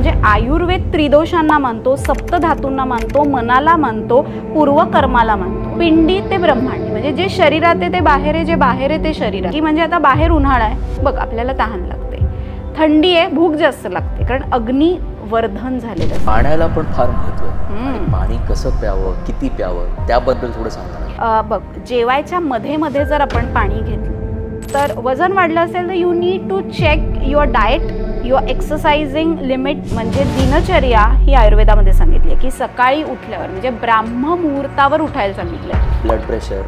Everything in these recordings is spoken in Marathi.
म्हणजे आयुर्वेद त्रिदोषांना मानतो, सप्तधातूंना मानतो, मनाला मानतो, पूर्वकर्माला मानतो. पिंडी ते ब्रह्मांडी म्हणजे जे शरीरात आहे ते बाहेर आहे, जे बाहेर आहे ते शरीरात. की म्हणजे आता बाहेर उन्हाळा आहे बघ, आपल्याला तहान लागते, थंडी आहे, भूक जास्त लागते, कारण अग्नी वर्धन झालेलं. पाण्याला पण फार महत्त्व आहे. पाणी कसं प्यावं, किती प्यावं, त्याबद्दल थोडं सांगा. बघ, जेवायच्या मध्ये मध्ये जर आपण पाणी घेतलं तर वजन वाढलं असेल तर you need to check your diet, your exercising limit. म्हणजे दिनचर्या ही आयुर्वेदामध्ये सांगितली आहे की सकाळी उठल्यावर म्हणजे ब्राह्म मुहूर्तावर उठायला सांगितलं आहे. ब्लड प्रेशर,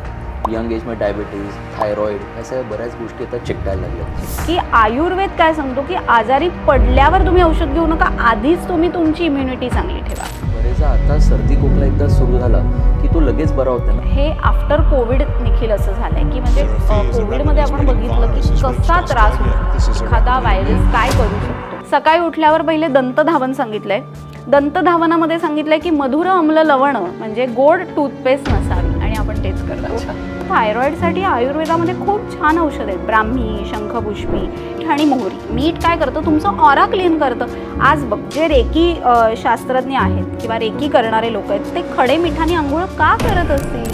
यंग एजमध्ये डायबिटीज, थायरॉइड, ह्या सगळ्या बऱ्याच गोष्टी आता चिकटायला लागल्या. की आयुर्वेद काय सांगतो की आजारी पडल्यावर तुम्ही औषध घेऊ नका, आधीच तुम्ही तुमची इम्युनिटी चांगली ठेवा. बरेचदा आता सर्दी खोकला एकदा सुरू झाला की तो लगेच बरा होता ना. हे आफ्टर कोविड निखिल असं झालंय की म्हणजे कोविडमध्ये आपण बघितलं की कसा त्रास होतो, एखादा व्हायरस काय करू शकतो. सकाळी उठल्यावर पहिले दंतधावन सांगितलंय. दंतधावनामध्ये सांगितलंय की मधुर अम्ल लवण म्हणजे गोड टूथपेस्ट नसावी, आणि आपण तेच करतो. थायरॉइडसाठी आयुर्वेदामध्ये खूप छान औषध आहेत. ब्राह्मी, शंखपुष्पी आणि मोहरी. मीठ काय करतं, तुमचं ऑरा क्लीन करतं. आज बघ, जे रेकी शास्त्रज्ञ आहेत किंवा रेकी करणारे लोक आहेत ते खडे मिठाने आंघोळ का करत असतील?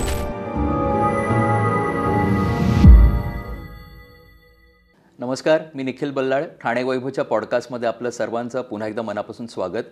नमस्कार, मी निखिल बल्लाळ. ठाणे वैभवच्या पॉडकास्टमध्ये आपलं सर्वांचं पुन्हा एकदा मनापासून स्वागत.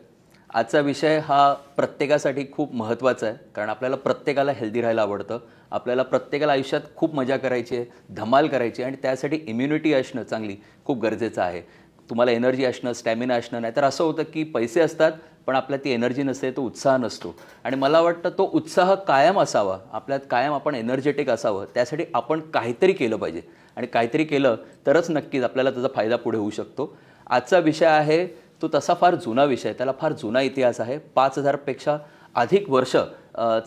आजचा विषय हा प्रत्येकासाठी खूप महत्त्वाचा आहे, कारण आपल्याला प्रत्येकाला हेल्दी राहायला आवडतं. आपल्याला प्रत्येकाला आयुष्यात खूप मजा करायची आहे, धमाल करायची आहे, आणि त्यासाठी इम्युनिटी असणं चांगली खूप गरजेचं आहे. तुम्हाला एनर्जी असणं, स्टॅमिना असणं. नाहीतर असं होतं की पैसे असतात पण आपल्यात ती एनर्जी नसते, तो उत्साह नसतो. आणि मला वाटतं तो उत्साह कायम असावा, आपल्यात कायम आपण एनर्जेटिक असावं, त्यासाठी आपण काहीतरी केलं पाहिजे. आणि काहीतरी केलं तरच नक्कीच आपल्याला त्याचा फायदा पुढे होऊ शकतो. आजचा विषय आहे तो तसा फार जुना विषय, त्याला फार जुना इतिहास आहे. 5000पेक्षा अधिक वर्ष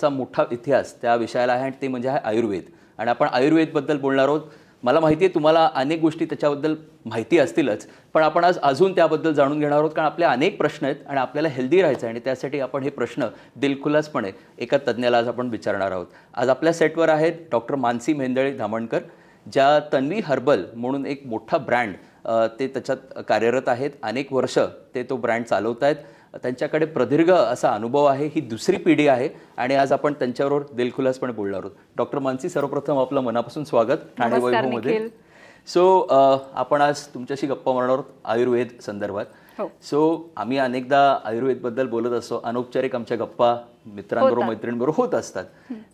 चा मोठा इतिहास त्या विषयाला आहे, आणि ते म्हणजे आहे आयुर्वेद. आणि आपण आयुर्वेदबद्दल बोलणार आहोत. मला माहिती आहे तुम्हाला अनेक गोष्टी त्याच्याबद्दल माहिती असतीलच, पण आपण आज अजून त्याबद्दल जाणून घेणार आहोत, कारण आपले अनेक प्रश्न आहेत आणि आपल्याला हेल्दी राहायचं आहे. आणि त्यासाठी आपण हे प्रश्न दिलखुलासपणे एका तज्ज्ञाला आज आपण विचारणार आहोत. आज आपल्या सेटवर आहेत डॉक्टर मानसी मेहेंदळे धामणकर, ज्या तन्वी हर्बल म्हणून एक मोठा ब्रँड ते त्याच्यात कार्यरत आहेत. अनेक वर्ष ते तो ब्रँड चालवत आहेत. त्यांच्याकडे प्रदीर्घ असा अनुभव आहे. ही दुसरी पिढी आहे आणि आज आपण त्यांच्याबरोबर दिलखुलासपणे बोलणार आहोत. डॉक्टर मानसी, सर्वप्रथम आपलं मनापासून स्वागत ठाणे वैभवमध्ये. सो आपण आज तुमच्याशी गप्पा मारणार आहोत आयुर्वेद संदर्भात. सो आम्ही अनेकदा आयुर्वेदबद्दल बोलत असतो, अनौपचारिक आमच्या गप्पा मित्रांबरोबर मैत्रिणींबरोबर होत असतात.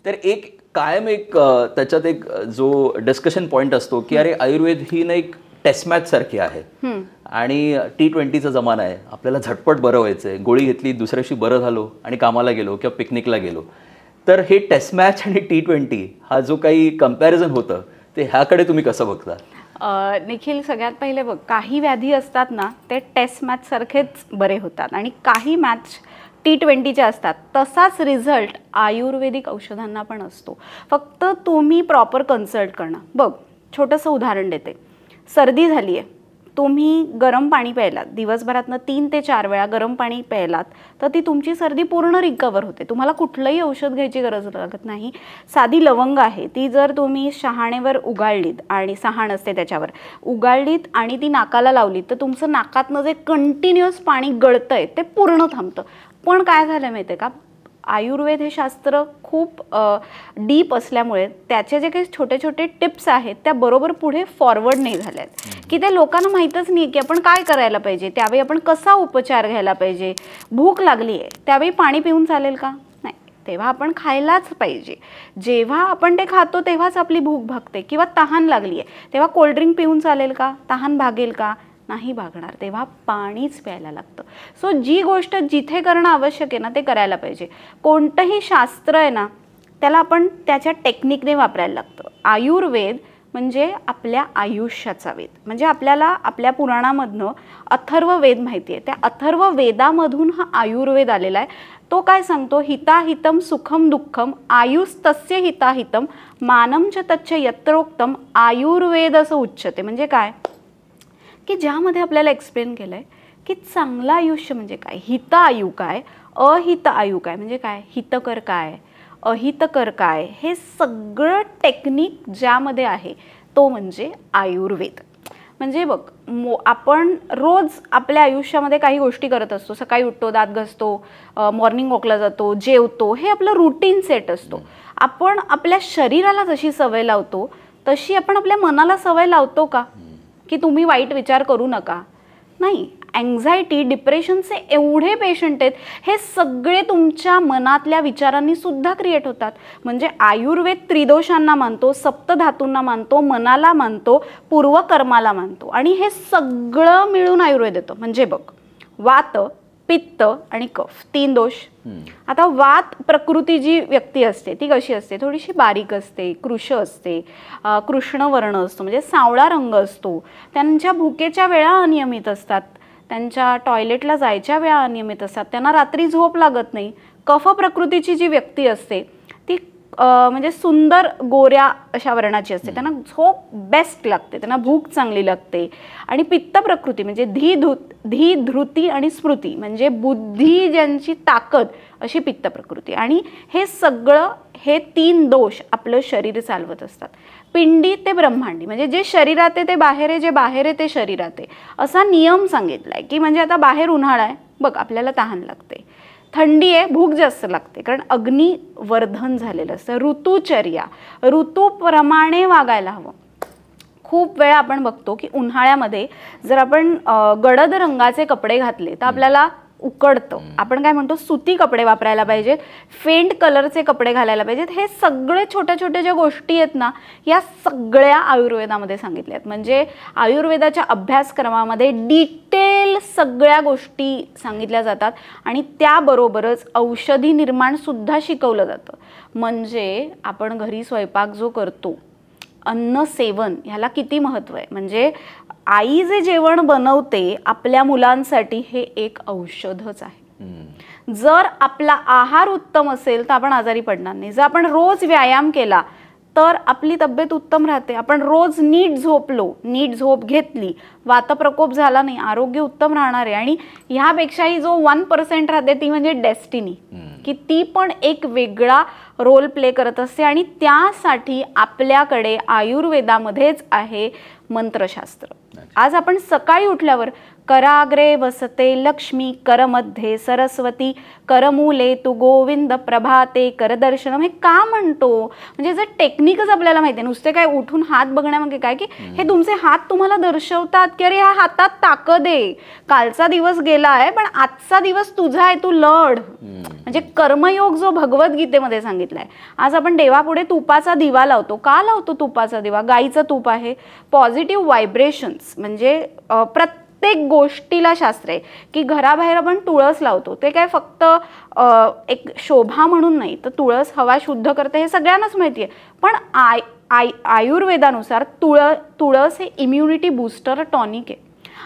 तर एक कायम एक त्याच्यात एक जो डिस्कशन पॉईंट असतो की अरे आयुर्वेद ही ना एक टेस्ट मॅच सारखी आहे, आणि T20चा जमाना आहे, आपल्याला झटपट बरं व्हायचं आहे, गोळी घेतली, दुसऱ्याशी बरं झालो आणि कामाला गेलो किंवा पिकनिकला गेलो. तर हे टेस्ट मॅच आणि T20 हा जो काही कंपॅरिझन होतं ते ह्याकडे तुम्ही कसं बघता? निखिल, सगळ्यात पहिले बघ, काही व्याधी असतात ना ते टेस्ट मॅच सारखेच बरे होतात, आणि काही मॅच T20चे असतात. तसाच रिझल्ट आयुर्वेदिक औषधांना पण असतो, फक्त तुम्ही प्रॉपर कन्सल्ट करणं. बघ, छोटंसं उदाहरण देते. सर्दी झाली आहे, तुम्ही गरम पाणी प्यायलात, दिवसभरातनं 3 ते 4 वेळा गरम पाणी प्यायलात तर ती तुमची सर्दी पूर्ण रिकवर होते. तुम्हाला कुठलंही औषध घ्यायची गरज लागत नाही. साधी लवंग आहे, ती जर तुम्ही शहाणेवर उगाळलीत, आणि सहाण असते त्याच्यावर उगाळलीत आणि ती नाकाला लावलीत, तर तुमचं नाकातनं जे कंटिन्युअस पाणी गळतंय ते पूर्ण थांबतं. पण काय झालं माहिती आहे का, आयुर्वेद हे शास्त्र खूप डीप असल्यामुळे त्याचे जे काही छोटे छोटे टिप्स आहेत त्या बरोबर पुढे फॉरवर्ड नाही झाल्या आहेत, की ते लोकांना माहीतच नाही की आपण काय करायला पाहिजे, त्यावेळी आपण कसा उपचार घ्यायला पाहिजे. भूक लागली आहे त्यावेळी पाणी पिऊन चालेल का? नाही, तेव्हा आपण खायलाच पाहिजे. जेव्हा आपण ते खातो तेव्हाच आपली भूक भागते. किंवा तहान लागली आहे तेव्हा कोल्ड्रिंक पिऊन चालेल का? तहान भागेल का? नाही भागणार. तेव्हा पाणीच प्यायला लागतं. सो जी गोष्ट जिथे करणं आवश्यक आहे ना ते करायला पाहिजे. कोणतंही शास्त्र आहे ना त्याला आपण त्याच्या टेक्निकने वापरायला लागतं. आयुर्वेद म्हणजे आपल्या आयुष्याचा वेद. म्हणजे आपल्याला आपल्या पुराणामधनं अथर्ववेद माहिती आहे, त्या अथर्ववेदामधून हा आयुर्वेद आलेला आहे. तो काय सांगतो, हिताहितम सुखम दुःखम आयुस्तस्य हिताहितम मानम च तच्च यत्रोक्तम आयुर्वेद असं उच्चते. म्हणजे काय की ज्यामध्ये आपल्याला एक्सप्लेन केलं आहे की चांगलं आयुष्य म्हणजे काय, हित आयु काय, अहित आयु काय, म्हणजे काय, हितकर काय, अहितकर काय, हे सगळं टेक्निक ज्यामध्ये आहे तो म्हणजे आयुर्वेद. म्हणजे बघ आपण रोज आपल्या आयुष्यामध्ये काही गोष्टी करत असतो. सकाळी उठतो, दात घासतो, मॉर्निंग वॉकला जातो, जेवतो, हे आपलं रुटीन सेट असतो. आपण आपल्या शरीराला जशी सवय लावतो तशी आपण आपल्या मनाला सवय लावतो का, की तुम्ही वाईट विचार करू नका? नाही. अँझायटी, डिप्रेशनचे एवढे पेशंट आहेत, हे सगळे तुमच्या मनातल्या विचारांनी सुद्धा क्रिएट होतात. म्हणजे आयुर्वेद त्रिदोषांना मानतो, सप्तधातूंना मानतो, मनाला मानतो, पूर्वकर्माला मानतो, आणि हे सगळं मिळून आयुर्वेद येतं. म्हणजे बघ, वात, पित्त आणि कफ, 3 दोष. आता वात प्रकृती जी व्यक्ती असते ती कशी असते? थोडीशी बारीक असते, कृश असते, कृष्णवर्ण असतो, म्हणजे सावळा रंग असतो. त्यांच्या भुकेच्या वेळा अनियमित असतात, त्यांच्या टॉयलेटला जायच्या वेळा अनियमित असतात, त्यांना रात्री झोप लागत नाही. कफ प्रकृतीची जी व्यक्ती असते ती म्हणजे सुंदर गोऱ्या अशा वर्णाची असते, त्यांना झोप बेस्ट लागते, त्यांना भूक चांगली लागते. आणि पित्त प्रकृती म्हणजे धी, धृती आणि स्मृती, म्हणजे बुद्धी ज्यांची ताकद, अशी पित्त प्रकृती. आणि हे सगळं, हे 3 दोष आपलं शरीर चालवत असतात. पिंडी ते ब्रह्मांडी, म्हणजे जे शरीरात आहे ते बाहेर आहे, जे बाहेर आहे ते शरीरात आहे, असा नियम सांगितलाय. की म्हणजे आता बाहेर उन्हाळा आहे बघ, आपल्याला तहान लागते, थंडी आहे, भूक जास्त लागते, कारण अग्निवर्धन झालेलं असतं. ऋतुचर्या, ऋतूप्रमाणे वागायला हवं. खूप वेळा आपण बघतो की उन्हाळ्यामध्ये जर आपण गडद रंगाचे कपडे घातले तर आपल्याला उकडतं. आपण काय म्हणतो, सुती कपडे वापरायला पाहिजेत, फेंट कलरचे कपडे घालायला पाहिजेत. हे सगळे छोट्या छोट्या ज्या गोष्टी आहेत ना, या सगळ्या आयुर्वेदामध्ये सांगितल्या आहेत. म्हणजे आयुर्वेदाच्या अभ्यासक्रमामध्ये डिटेल सगळ्या गोष्टी सांगितल्या जातात आणि त्याबरोबरच औषधी निर्माण सुद्धा शिकवलं जातं. म्हणजे आपण घरी स्वयंपाक जो करतो, अन्न सेवन, ह्याला किती महत्त्व आहे. म्हणजे आई जे जेवण बनवते आपल्या मुलांसाठी, हे एक औषधच आहे. जर आपला आहार उत्तम असेल तर आपण आजारी पडणार नाही. जर आपण रोज व्यायाम केला तर आपली तब्येत उत्तम राहते. आपण रोज नीट झोपलो, नीट झोप घेतली, वातप्रकोप झाला नाही, आरोग्य उत्तम राहणार आहे. आणि ह्यापेक्षाही जो 1% राहते ती म्हणजे डेस्टिनी, की ती पण एक वेगळा रोल प्ले करत असते. आणि त्यासाठी आपल्याकडे आयुर्वेदामध्येच आहे मंत्रशास्त्र. आज आपण सकाळी उठल्यावर कराग्रे वसते लक्ष्मी, करमध्ये सरस्वती, करमूले तू गोविंद, प्रभाते करदर्शनम, हे का म्हणतो? म्हणजे जर टेक्निकच आपल्याला माहिती आहे, नुसते काय उठून हात बघण्यामागे काय, की हे तुमचे हात तुम्हाला दर्शवतात की अरे ह्या हातात ताकद आहे, कालचा दिवस गेला आहे पण आजचा दिवस तुझा आहे, तू लढ. म्हणजे कर्मयोग जो भगवद्गीतेमध्ये सांगितलाय. आज आपण देवापुढे तुपाचा दिवा लावतो. का लावतो तुपाचा दिवा? गाईचं तूप आहे, पॉझिटिव्ह व्हायब्रेशन्स. म्हणजे प्रत्येक गोष्टीला शास्त्र आहे. की घराबाहेर आपण तुळस लावतो, ते काय फक्त एक शोभा म्हणून नाही, तर तुळस हवा शुद्ध करते हे सगळ्यांनाच माहिती आहे. पण आयुर्वेदानुसार तुळस हे इम्युनिटी बूस्टर टॉनिक आहे.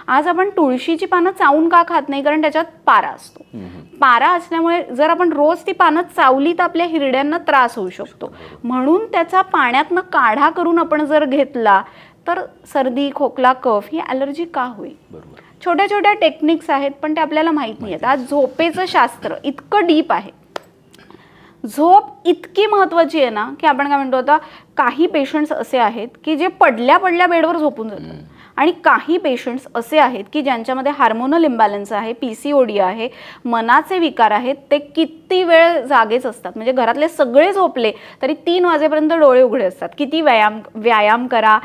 आज आपण तुळशीची पानं चावून का खात नाही? कारण त्याच्यात पारा असतो. पारा असल्यामुळे जर आपण रोज ती पानं चावली तर आपल्या हिरड्यांना त्रास होऊ शकतो. म्हणून त्याचा पाण्यातनं काढा करून आपण जर घेतला तर सर्दी, खोकला, कफ ही ॲलर्जी का होईल? छोट्या छोट्या टेक्निक्स आहेत पण ते आपल्याला माहीत नाही आहेत. आज झोपेचं शास्त्र इतकं डीप आहे. झोप इतकी महत्त्वाची आहे ना, की आपण काय म्हणतो, आता काही पेशंट्स असे आहेत की जे पडल्या पडल्या बेडवर झोपून जातात, आणि काही पेशंट्स असे आहेत की ज्यांच्यामध्ये हार्मोनल इम्बॅलन्स आहे, PCOD आहे, मनाचे विकार आहेत, ते किती वेळ जागेच असतात. म्हणजे घरातले सगळे झोपले तरी 3 वाजेपर्यंत डोळे उघडे असतात. किती व्यायाम करा,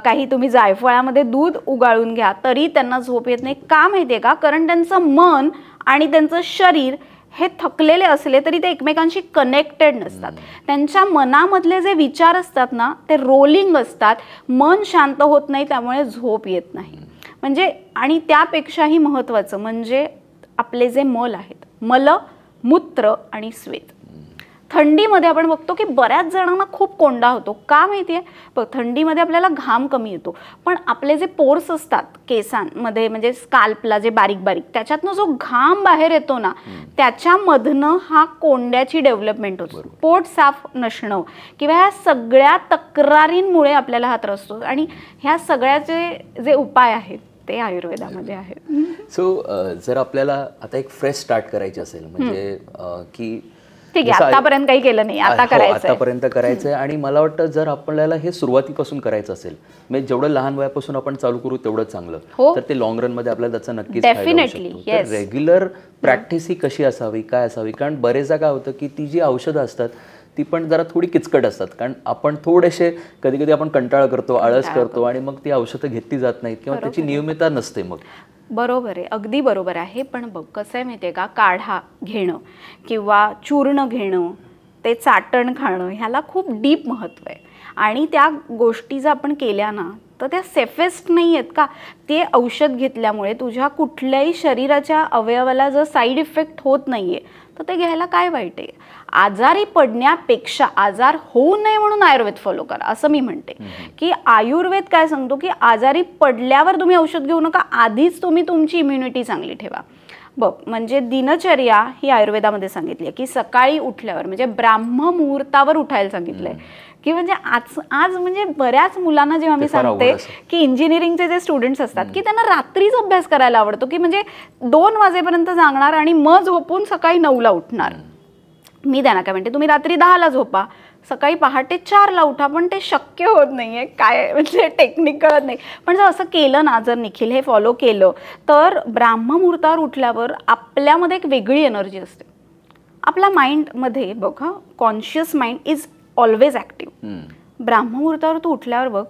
काही तुम्ही जायफळामध्ये दूध उगाळून घ्या, तरी त्यांना झोप येत नाही. का माहिती आहे का? कारण त्यांचं मन आणि त्यांचं शरीर हे थकलेले असले तरी ते एकमेकांशी कनेक्टेड नसतात. त्यांच्या मनामधले जे विचार असतात ना, ते रोलिंग असतात, मन शांत होत नाही, त्यामुळे झोप येत नाही. म्हणजे आणि त्यापेक्षाही महत्त्वाचं म्हणजे आपले जे मल आहेत, मल, मूत्र आणि स्वेद. थंडीमध्ये आपण बघतो की बऱ्याच जणांना खूप कोंडा होतो. का माहिती आहे? बघ, थंडीमध्ये आपल्याला घाम कमी येतो, पण आपले जे पोर्स असतात केसांमध्ये, म्हणजे स्काल्पला जे बारीक बारीक, त्याच्यातनं जो घाम बाहेर येतो ना, त्याच्यामधनं हा कोंड्याची डेव्हलपमेंट होतो. पोट साफ नसणं किंवा ह्या सगळ्या तक्रारींमुळे आपल्याला हा त्रास होतो. आणि ह्या सगळ्याचे जे उपाय आहेत ते आयुर्वेदामध्ये आहेत. सो जर आपल्याला आता एक फ्रेश स्टार्ट करायची असेल, म्हणजे की ठीक आहे, आतापर्यंत काही केलं नाही, आता करायचं, आतापर्यंत करायचंय. आणि मला वाटतं जर आपल्याला हे सुरुवातीपासून करायचं असेल, म्हणजे जेवढं लहान वयापासून आपण चालू करू तेवढं चांगलं, तर ते लॉंग रन मध्ये आपल्याला त्याचा नक्कीच फायदा होऊ शकतो. तर रेग्युलर प्रॅक्टिस ही कशी असावी, काय असावी, कारण बरेचदा काय होतं की ती जी औषधं असतात ती पण जरा थोडी किचकट असतात, कारण आपण थोडेसे कधी कधी आपण कंटाळा करतो, आळस करतो आणि मग ती औषधं घेतली जात नाहीत किंवा त्याची नियमितता नसते. मग बरोबर आहे, अगदी बरोबर आहे. पण बघ कसं आहे माहिती आहे का, काढा घेणं किंवा चूर्ण घेणं, ते चाटण खाणं, ह्याला खूप डीप महत्त्व आहे. आणि त्या गोष्टी जर आपण केल्या ना तर त्या सेफेस्ट नाही आहेत का. ते औषध घेतल्यामुळे तुझ्या कुठल्याही शरीराच्या अवयवाला जर साईड इफेक्ट होत नाही आहे तर ते घ्यायला काय वाईट आहे. आजारी पडण्यापेक्षा आजार होऊ नये म्हणून आयुर्वेद फॉलो करा असं मी म्हणते. की आयुर्वेद काय सांगतो की आजारी पडल्यावर तुम्ही औषध घेऊ नका, आधीच तुम्ही तुमची इम्युनिटी चांगली ठेवा. बघ म्हणजे दिनचर्या ही आयुर्वेदामध्ये सांगितली आहे की सकाळी उठल्यावर म्हणजे ब्राह्ममुहूर्तावर उठायला सांगितलंय. की म्हणजे आज म्हणजे बऱ्याच मुलांना जेव्हा मी सांगते की इंजिनिअरिंगचे जे स्टुडंट्स असतात की त्यांना रात्रीच अभ्यास करायला आवडतो, की म्हणजे 2 वाजेपर्यंत जागणार आणि मग झोपून सकाळी 9ला उठणार. मी त्यांना काय म्हणते, तुम्ही रात्री 10ला झोपा, सकाळी पहाटे 4ला उठा. पण ते शक्य होत नाहीये, काय म्हणजे टेक्निक कळत नाही. पण जर असं केलं ना, जर निखिल हे फॉलो केलं तर ब्राह्ममुहूर्तावर उठल्यावर आपल्यामध्ये एक वेगळी एनर्जी असते. आपल्या माइंडमध्ये बघ, conscious mind is always active. ब्राह्ममुहूर्तावर तू उठल्यावर बघ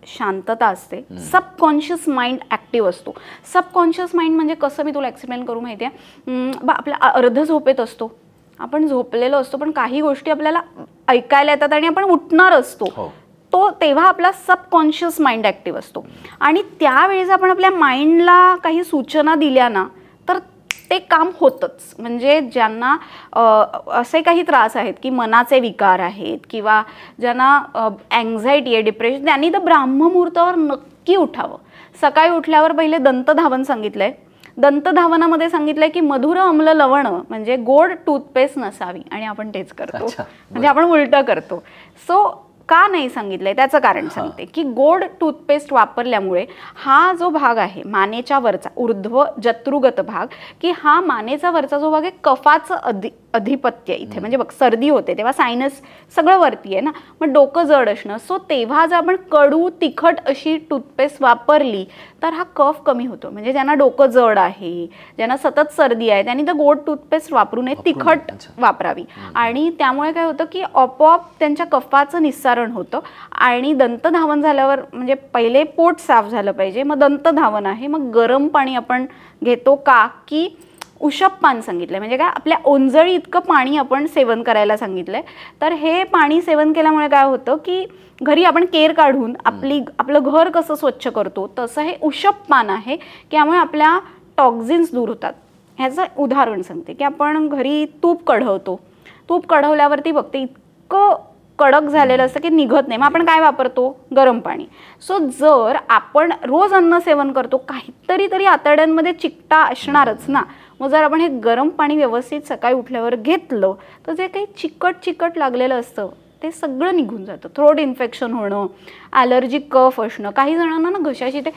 शांतता असते, सबकॉन्शियस माइंड ॲक्टिव्ह असतो. सबकॉन्शियस माइंड म्हणजे कसं, मी तुला एक्सप्लेन करू माहिती आहे. आपल्या अर्ध झोपेत असतो, आपण झोपलेलो असतो, पण काही गोष्टी आपल्याला ऐकायला येतात आणि आपण उठणार असतो. तो तेव्हा आपला सबकॉन्शियस माइंड ॲक्टिव्ह असतो. आणि त्यावेळेस आपण आपल्या माइंडला काही सूचना दिल्या ना तर ते काम होतंच. म्हणजे ज्यांना असे काही त्रास आहेत की मनाचे विकार आहेत किंवा ज्यांना अँझायटी आहे, डिप्रेशन, त्यांनी तर ब्राह्ममुहूर्तावर नक्की उठावं. सकाळी उठल्यावर पहिले दंतधावन सांगितलंय. दंतधावनामध्ये सांगितलंय की मधुर अम्ल लवण म्हणजे गोड टूथपेस्ट नसावी, आणि आपण तेच करतो. म्हणजे आपण उलटं करतो. सो का नाही सांगितलंय त्याचं कारण सांगते की गोड टूथपेस्ट वापरल्यामुळे हा जो भाग आहे मानेच्या वरचा ऊर्ध्व जत्रुगत भाग, की हा मानेचा वरचा जो भाग आहे कफाचं अधिपत्य इथे. म्हणजे बघ सर्दी होते तेव्हा सायनस सगळं वरती आहे ना, मग डोकं जड असणं. सो तेव्हा जर आपण कडू तिखट अशी टूथपेस्ट वापरली तर हा कफ कमी होतो. म्हणजे ज्यांना डोकं जड आहे, ज्यांना सतत सर्दी आहे, त्यांनी तर गोड टूथपेस्ट वापरू नये, तिखट वापरावी. आणि त्यामुळे काय होतं की आपोआप त्यांच्या कफाचं निस्सारण होतं. आणि दंतधावन झाल्यावर म्हणजे पहिले पोट साफ झालं पाहिजे, मग दंतधावन आहे, मग गरम पाणी आपण घेतो का, की उषप सांगितलंय. म्हणजे काय, आपल्या ओंजळी इतकं पाणी आपण सेवन करायला सांगितलंय. तर हे पाणी सेवन केल्यामुळे काय होतं की घरी आपण केर काढून आपलं घर कसं स्वच्छ करतो तसं हे उषप पान आहे, त्यामुळे आपल्या टॉक्झिन्स दूर होतात. ह्याचं उदाहरण सांगते की आपण घरी तूप कढवतो, तूप कढवल्यावरती बघते इतकं कडक झालेलं असतं की निघत नाही, मग आपण काय वापरतो, गरम पाणी. सो जर आपण रोज अन्न सेवन करतो, काहीतरी तरी आतड्यांमध्ये चिकटा असणारच ना. मग जर आपण हे गरम पाणी व्यवस्थित सकाळी उठल्यावर घेतलं तर जे काही चिकट लागलेलं असतं ते सगळं निघून जातं. थ्रोट इन्फेक्शन होणं, ॲलर्जिक कफ असणं, काही जणांना ना घशाशी ते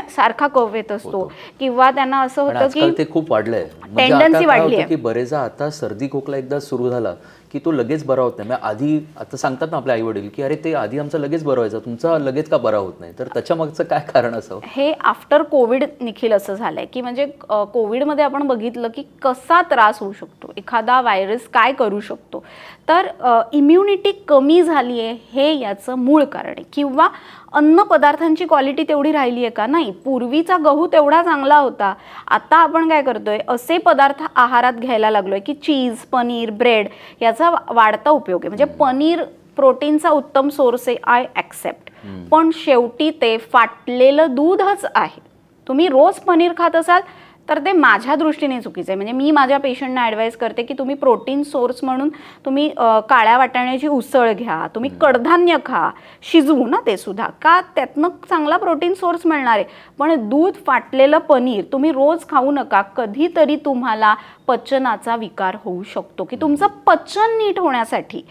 सारखा कफ येत असतो किंवा त्यांना असं होतं की ते खूप वाढलंय, टेंडन्सी वाढली आहे की बरेचदा आता सर्दी खोकला एकदा सुरू झाला की तो लगेच बरा होत नाही. आधी आता सांगतात ना आपले आई वडील की अरे ते आधी आमचा लगेच बरा व्हायचा, तुमचा लगेच का बरा होत नाही, तर त्याच्या मागचं काय कारण असावं. हे आफ्टर कोविड निखिल असं झालंय की म्हणजे कोविडमध्ये आपण बघितलं की कसा त्रास होऊ शकतो, एखादा व्हायरस काय करू शकतो. तर इम्युनिटी कमी झाली आहे हे याचं मूळ कारण आहे. किंवा अन्न पदार्थांची क्वालिटी तेवढी राहिली आहे का, नाही. पूर्वीचा गहू तेवढा चांगला होता, आता आपण काय करतोय असे पदार्थ आहारात घ्यायला लागलोय की चीज, पनीर, ब्रेड याचा वाढता उपयोग आहे. म्हणजे पनीर प्रोटीनचा उत्तम सोर्स आहे, आय ॲक्सेप्ट. पण शेवटी ते फाटलेलं दूधच आहे. तुम्ही रोज पनीर खात असाल तर ते माझ्या दृष्टीने चुकीचं आहे. म्हणजे मी माझ्या पेशंटना ॲडवाईस करते की तुम्ही प्रोटीन सोर्स म्हणून तुम्ही काळ्या वाटाण्याची उसळ घ्या, तुम्ही कडधान्य खा, शिजवू ना ते सुद्धा, का त्यातनं चांगला प्रोटीन सोर्स मिळणार आहे. पण दूध फाटलेलं पनीर तुम्ही रोज खाऊ नका. कधीतरी तुम्हाला पचनाचा विकार होऊ शकतो की तुमचं पचन नीट होण्यासाठी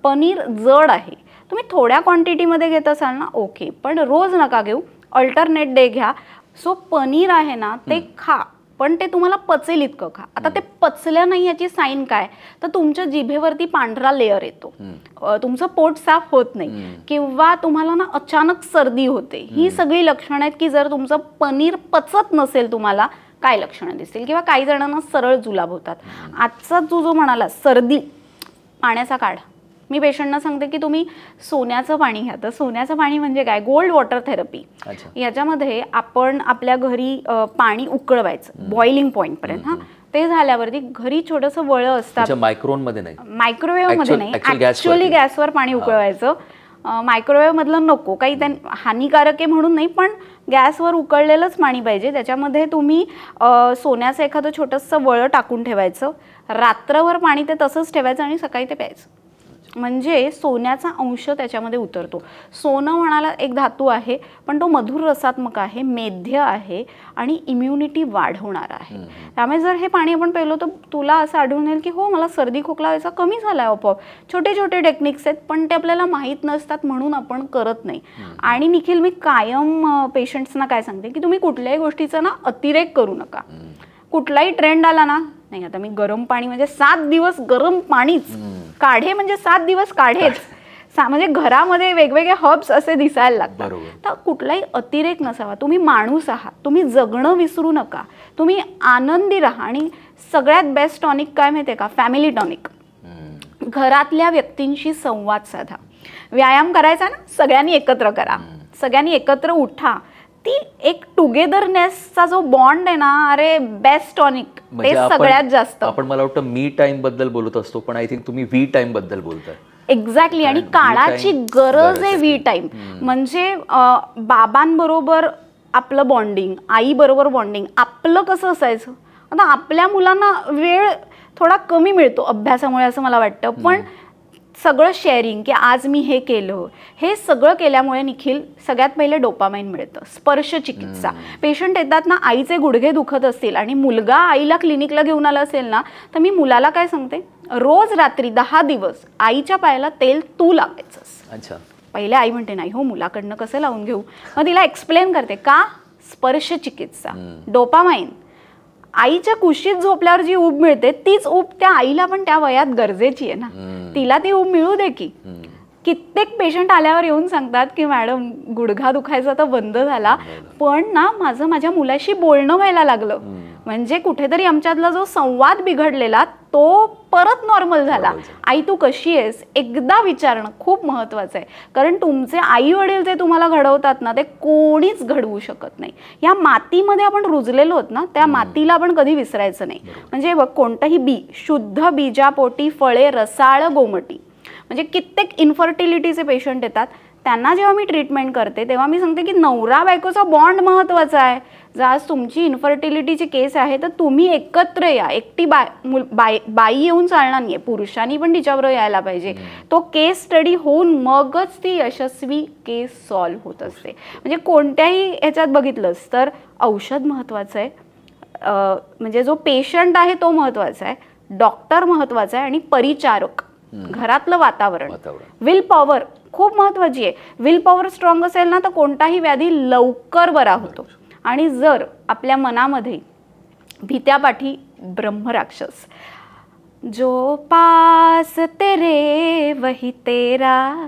पनीर जड आहे. तुम्ही थोड्या क्वांटिटीमध्ये घेत असाल ना ओके, पण रोज नका घेऊ, अल्टरनेट डे घ्या. सो पनीर आहे ना ते खा, पण ते तुम्हाला पचेल इतकं खा. आता ते पचलं नाही याची साईन काय, तर तुमच्या जिभेवरती पांढरा लेअर येतो, तुमचं पोट साफ होत नाही, किंवा तुम्हाला ना अचानक सर्दी होते. ही सगळी लक्षणं आहेत की जर तुमचं पनीर पचत नसेल तुम्हाला काय लक्षणं दिसतील. किंवा काही जणांना सरळ जुलाब होतात. आजचा जो म्हणाला सर्दी, पाण्याचा काढा. मी पेशंटना सांगते की तुम्ही सोन्याचं पाणी घ्या. तर सोन्याचं पाणी म्हणजे काय, गोल्ड वॉटर थेरपी. याच्यामध्ये आपण आपल्या घरी पाणी उकळवायचं बॉइलिंग पॉईंटपर्यंत. ते झाल्यावरती घरी छोटंसं वळं असतात, मायक्रोवेव्हमध्ये नाही, मायक्रोवेव्हमध्ये नाही, ऍक्च्युअली गॅसवर पाणी उकळवायचं. मायक्रोवेव्ह मधलं नको, काही हानिकारक आहे म्हणून नाही, पण गॅसवर उकळलेलंच पाणी पाहिजे. त्याच्यामध्ये तुम्ही सोन्याचं एखादं छोटंसं वळं टाकून ठेवायचं, रात्रभर पाणी ते तसंच ठेवायचं आणि सकाळी ते प्यायचं. म्हणजे सोन्याचा अंश त्याच्यामध्ये उतरतो. सोनं म्हणाला एक धातू आहे, पण तो मधुर रसात्मक आहे, मेद्य आहे आणि इम्युनिटी वाढवणारा आहे. त्यामुळे जर हे पाणी आपण प्यायलो तर तुला असं आढळून येईल की हो मला सर्दी खोकला व्हायचा कमी झाला आहे आपोआप. छोटे छोटे टेक्निक्स आहेत, पण ते आपल्याला माहीत नसतात म्हणून आपण करत नाही. आणि निखिल, मी कायम पेशंट्सना काय सांगते की तुम्ही कुठल्याही गोष्टीचा ना अतिरेक करू नका. कुठलाही ट्रेंड आला ना, नाही आता मी गरम पाणी म्हणजे 7 दिवस गरम पाणीच, काढे म्हणजे 7 दिवस काढेच, म्हणजे घरामध्ये वेगवेगळे हर्ब्स असे दिसायला लागतात. तर कुठलाही अतिरेक नसावा. तुम्ही माणूस आहात, तुम्ही जगणं विसरू नका, तुम्ही आनंदी राहा. आणि सगळ्यात बेस्ट टॉनिक काय माहिती आहे का, फॅमिली टॉनिक. घरातल्या व्यक्तींशी संवाद साधा. व्यायाम करायचा ना, सगळ्यांनी एकत्र करा, सगळ्यांनी एकत्र उठा. ती एक टुगेदरनेसचा जो बॉन्ड आहे ना, अरे बेस्ट टॉनिक, ते सगळ्यात जास्त. आपण मला वाटतं मी टाइम बद्दल बोलत असतो, पण आय थिंक तुम्ही वी टाइम बद्दल बोलताय. एक्झॅक्टली. आणि काळाची गरज आहे वी टाइम. म्हणजे बाबांबरोबर आपलं बॉन्डिंग, आई बरोबर बॉन्डिंग आपलं कसं असायचं. आता आपल्या मुलांना वेळ थोडा कमी मिळतो अभ्यासामुळे असं मला वाटतं, पण सगळं शेअरिंग की आज मी हे केलं, हे सगळं केल्यामुळे निखिल सगळ्यात पहिले डोपामाइन मिळतं. स्पर्श चिकित्सा. पेशंट येतात ना, आईचे गुडघे दुखत असतील आणि मुलगा आईला क्लिनिकला घेऊन आला असेल ना, तर मी मुलाला काय सांगते, रोज रात्री 10 दिवस आईच्या पायाला तेल तू लावायचंस. अच्छा. पहिले आई म्हणते नाही हो मुलाकडनं कसं लावून घेऊ, मग तिला एक्सप्लेन करते का, स्पर्श चिकित्सा, डोपामाइन. आईच्या कुशीत झोपल्यावर जी ऊब मिळते तीच ऊब त्या आईला पण त्या वयात गरजेची आहे ना, तिला ती ऊब मिळू दे की. कित्येक पेशंट आल्यावर येऊन सांगतात की मॅडम गुडघा दुखायचा तर बंद झाला, पण ना माझ्या मुलाशी बोलणं व्हायला लागलं. म्हणजे कुठेतरी आमच्यातला जो संवाद बिघडलेला तो परत नॉर्मल झाला. आई तू कशी आहेस एकदा विचारणं खूप महत्वाचं आहे, कारण तुमचे आई वडील जे तुम्हाला घडवतात ना, ते कोणीच घडवू शकत नाही. या मातीमध्ये आपण रुजलेलो आहोत ना, त्या मातीला आपण कधी विसरायचं नाही. म्हणजे बघ, कोणतंही बी, शुद्ध बीजापोटी फळे रसाळ गोमटी. म्हणजे कित्येक इन्फर्टिलिटीचे पेशंट येतात, त्यांना जेव्हा मी ट्रीटमेंट करते तेव्हा मी सांगते की नवरा बायकोचा बॉन्ड महत्त्वाचा आहे. जर आज तुमची इन्फर्टिलिटीची केस आहे तर तुम्ही एकत्र या. एकटी बाई येऊन चालणार नाही, पुरुषांनी पण तिच्याबरोबर यायला पाहिजे. तो केस स्टडी होऊन मगच ती यशस्वी केस सॉल्व्ह होत असते. म्हणजे कोणत्याही ह्याच्यात बघितलंस तर औषध महत्त्वाचं आहे, म्हणजे जो पेशंट आहे तो महत्त्वाचा आहे, डॉक्टर महत्त्वाचा आहे आणि परिचारक, घरातलं वातावरण, विल पॉवर खूप महत्त्वाची आहे. विल पॉवर स्ट्रॉंग असेल ना तर कोणताही व्याधी लवकर बरा होतो. आणि जर आपल्या मनामध्ये भीत्यापाठी ब्रह्मराक्षस, जो पास तेरे वही तेरा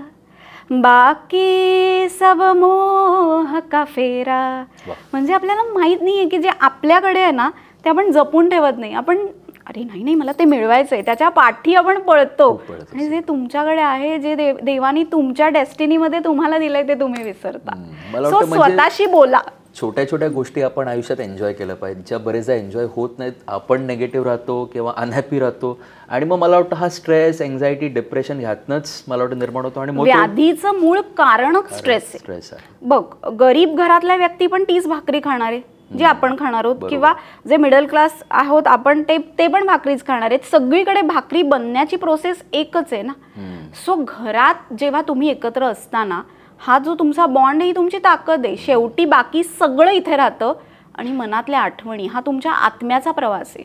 बाकी सब मोह का फेरा. म्हणजे आपल्याला माहित नाहीये की जे आपल्याकडे आहे ना ते आपण जपून ठेवत नाही. आपण अरे नाही मला ते मिळवायचंय, त्याच्या पाठी आपण पळतो. आणि जे तुमच्याकडे आहे, जे देवानी तुमच्या डेस्टिनीमध्ये तुम्हाला दिलंय ते तुम्ही विसरता. सो स्वतःशी बोला. छोट्या छोट्या गोष्टी आपण आयुष्यात एन्जॉय केलं पाहिजे, ज्या बरेचदा एन्जॉय होत नाहीत. आपण नेगेटिव्ह राहतो किंवा अनहॅपी राहतो आणि मग मला वाटतं हा स्ट्रेस, एन्झायटी, डिप्रेशन ह्यातनंच मला वाटतं निर्माण होतो. आणि व्याधीचं मूळ कारणच स्ट्रेस आहे. बघ, गरीब घरातल्या व्यक्ती पण तीच भाकरी खाणार आहे जे आपण खाणार आहोत, किंवा जे मिडल क्लास आहोत आपण ते पण भाकरीच खाणार आहेत. सगळीकडे भाकरी बनण्याची प्रोसेस एकच आहे ना. सो घरात जेव्हा तुम्ही एकत्र असताना हा जो तुमचा बॉन्ड ही तुमची ताकद आहे. शेवटी बाकी सगळं इथे राहतं आणि मनातल्या आठवणी हा तुमच्या आत्म्याचा प्रवास आहे.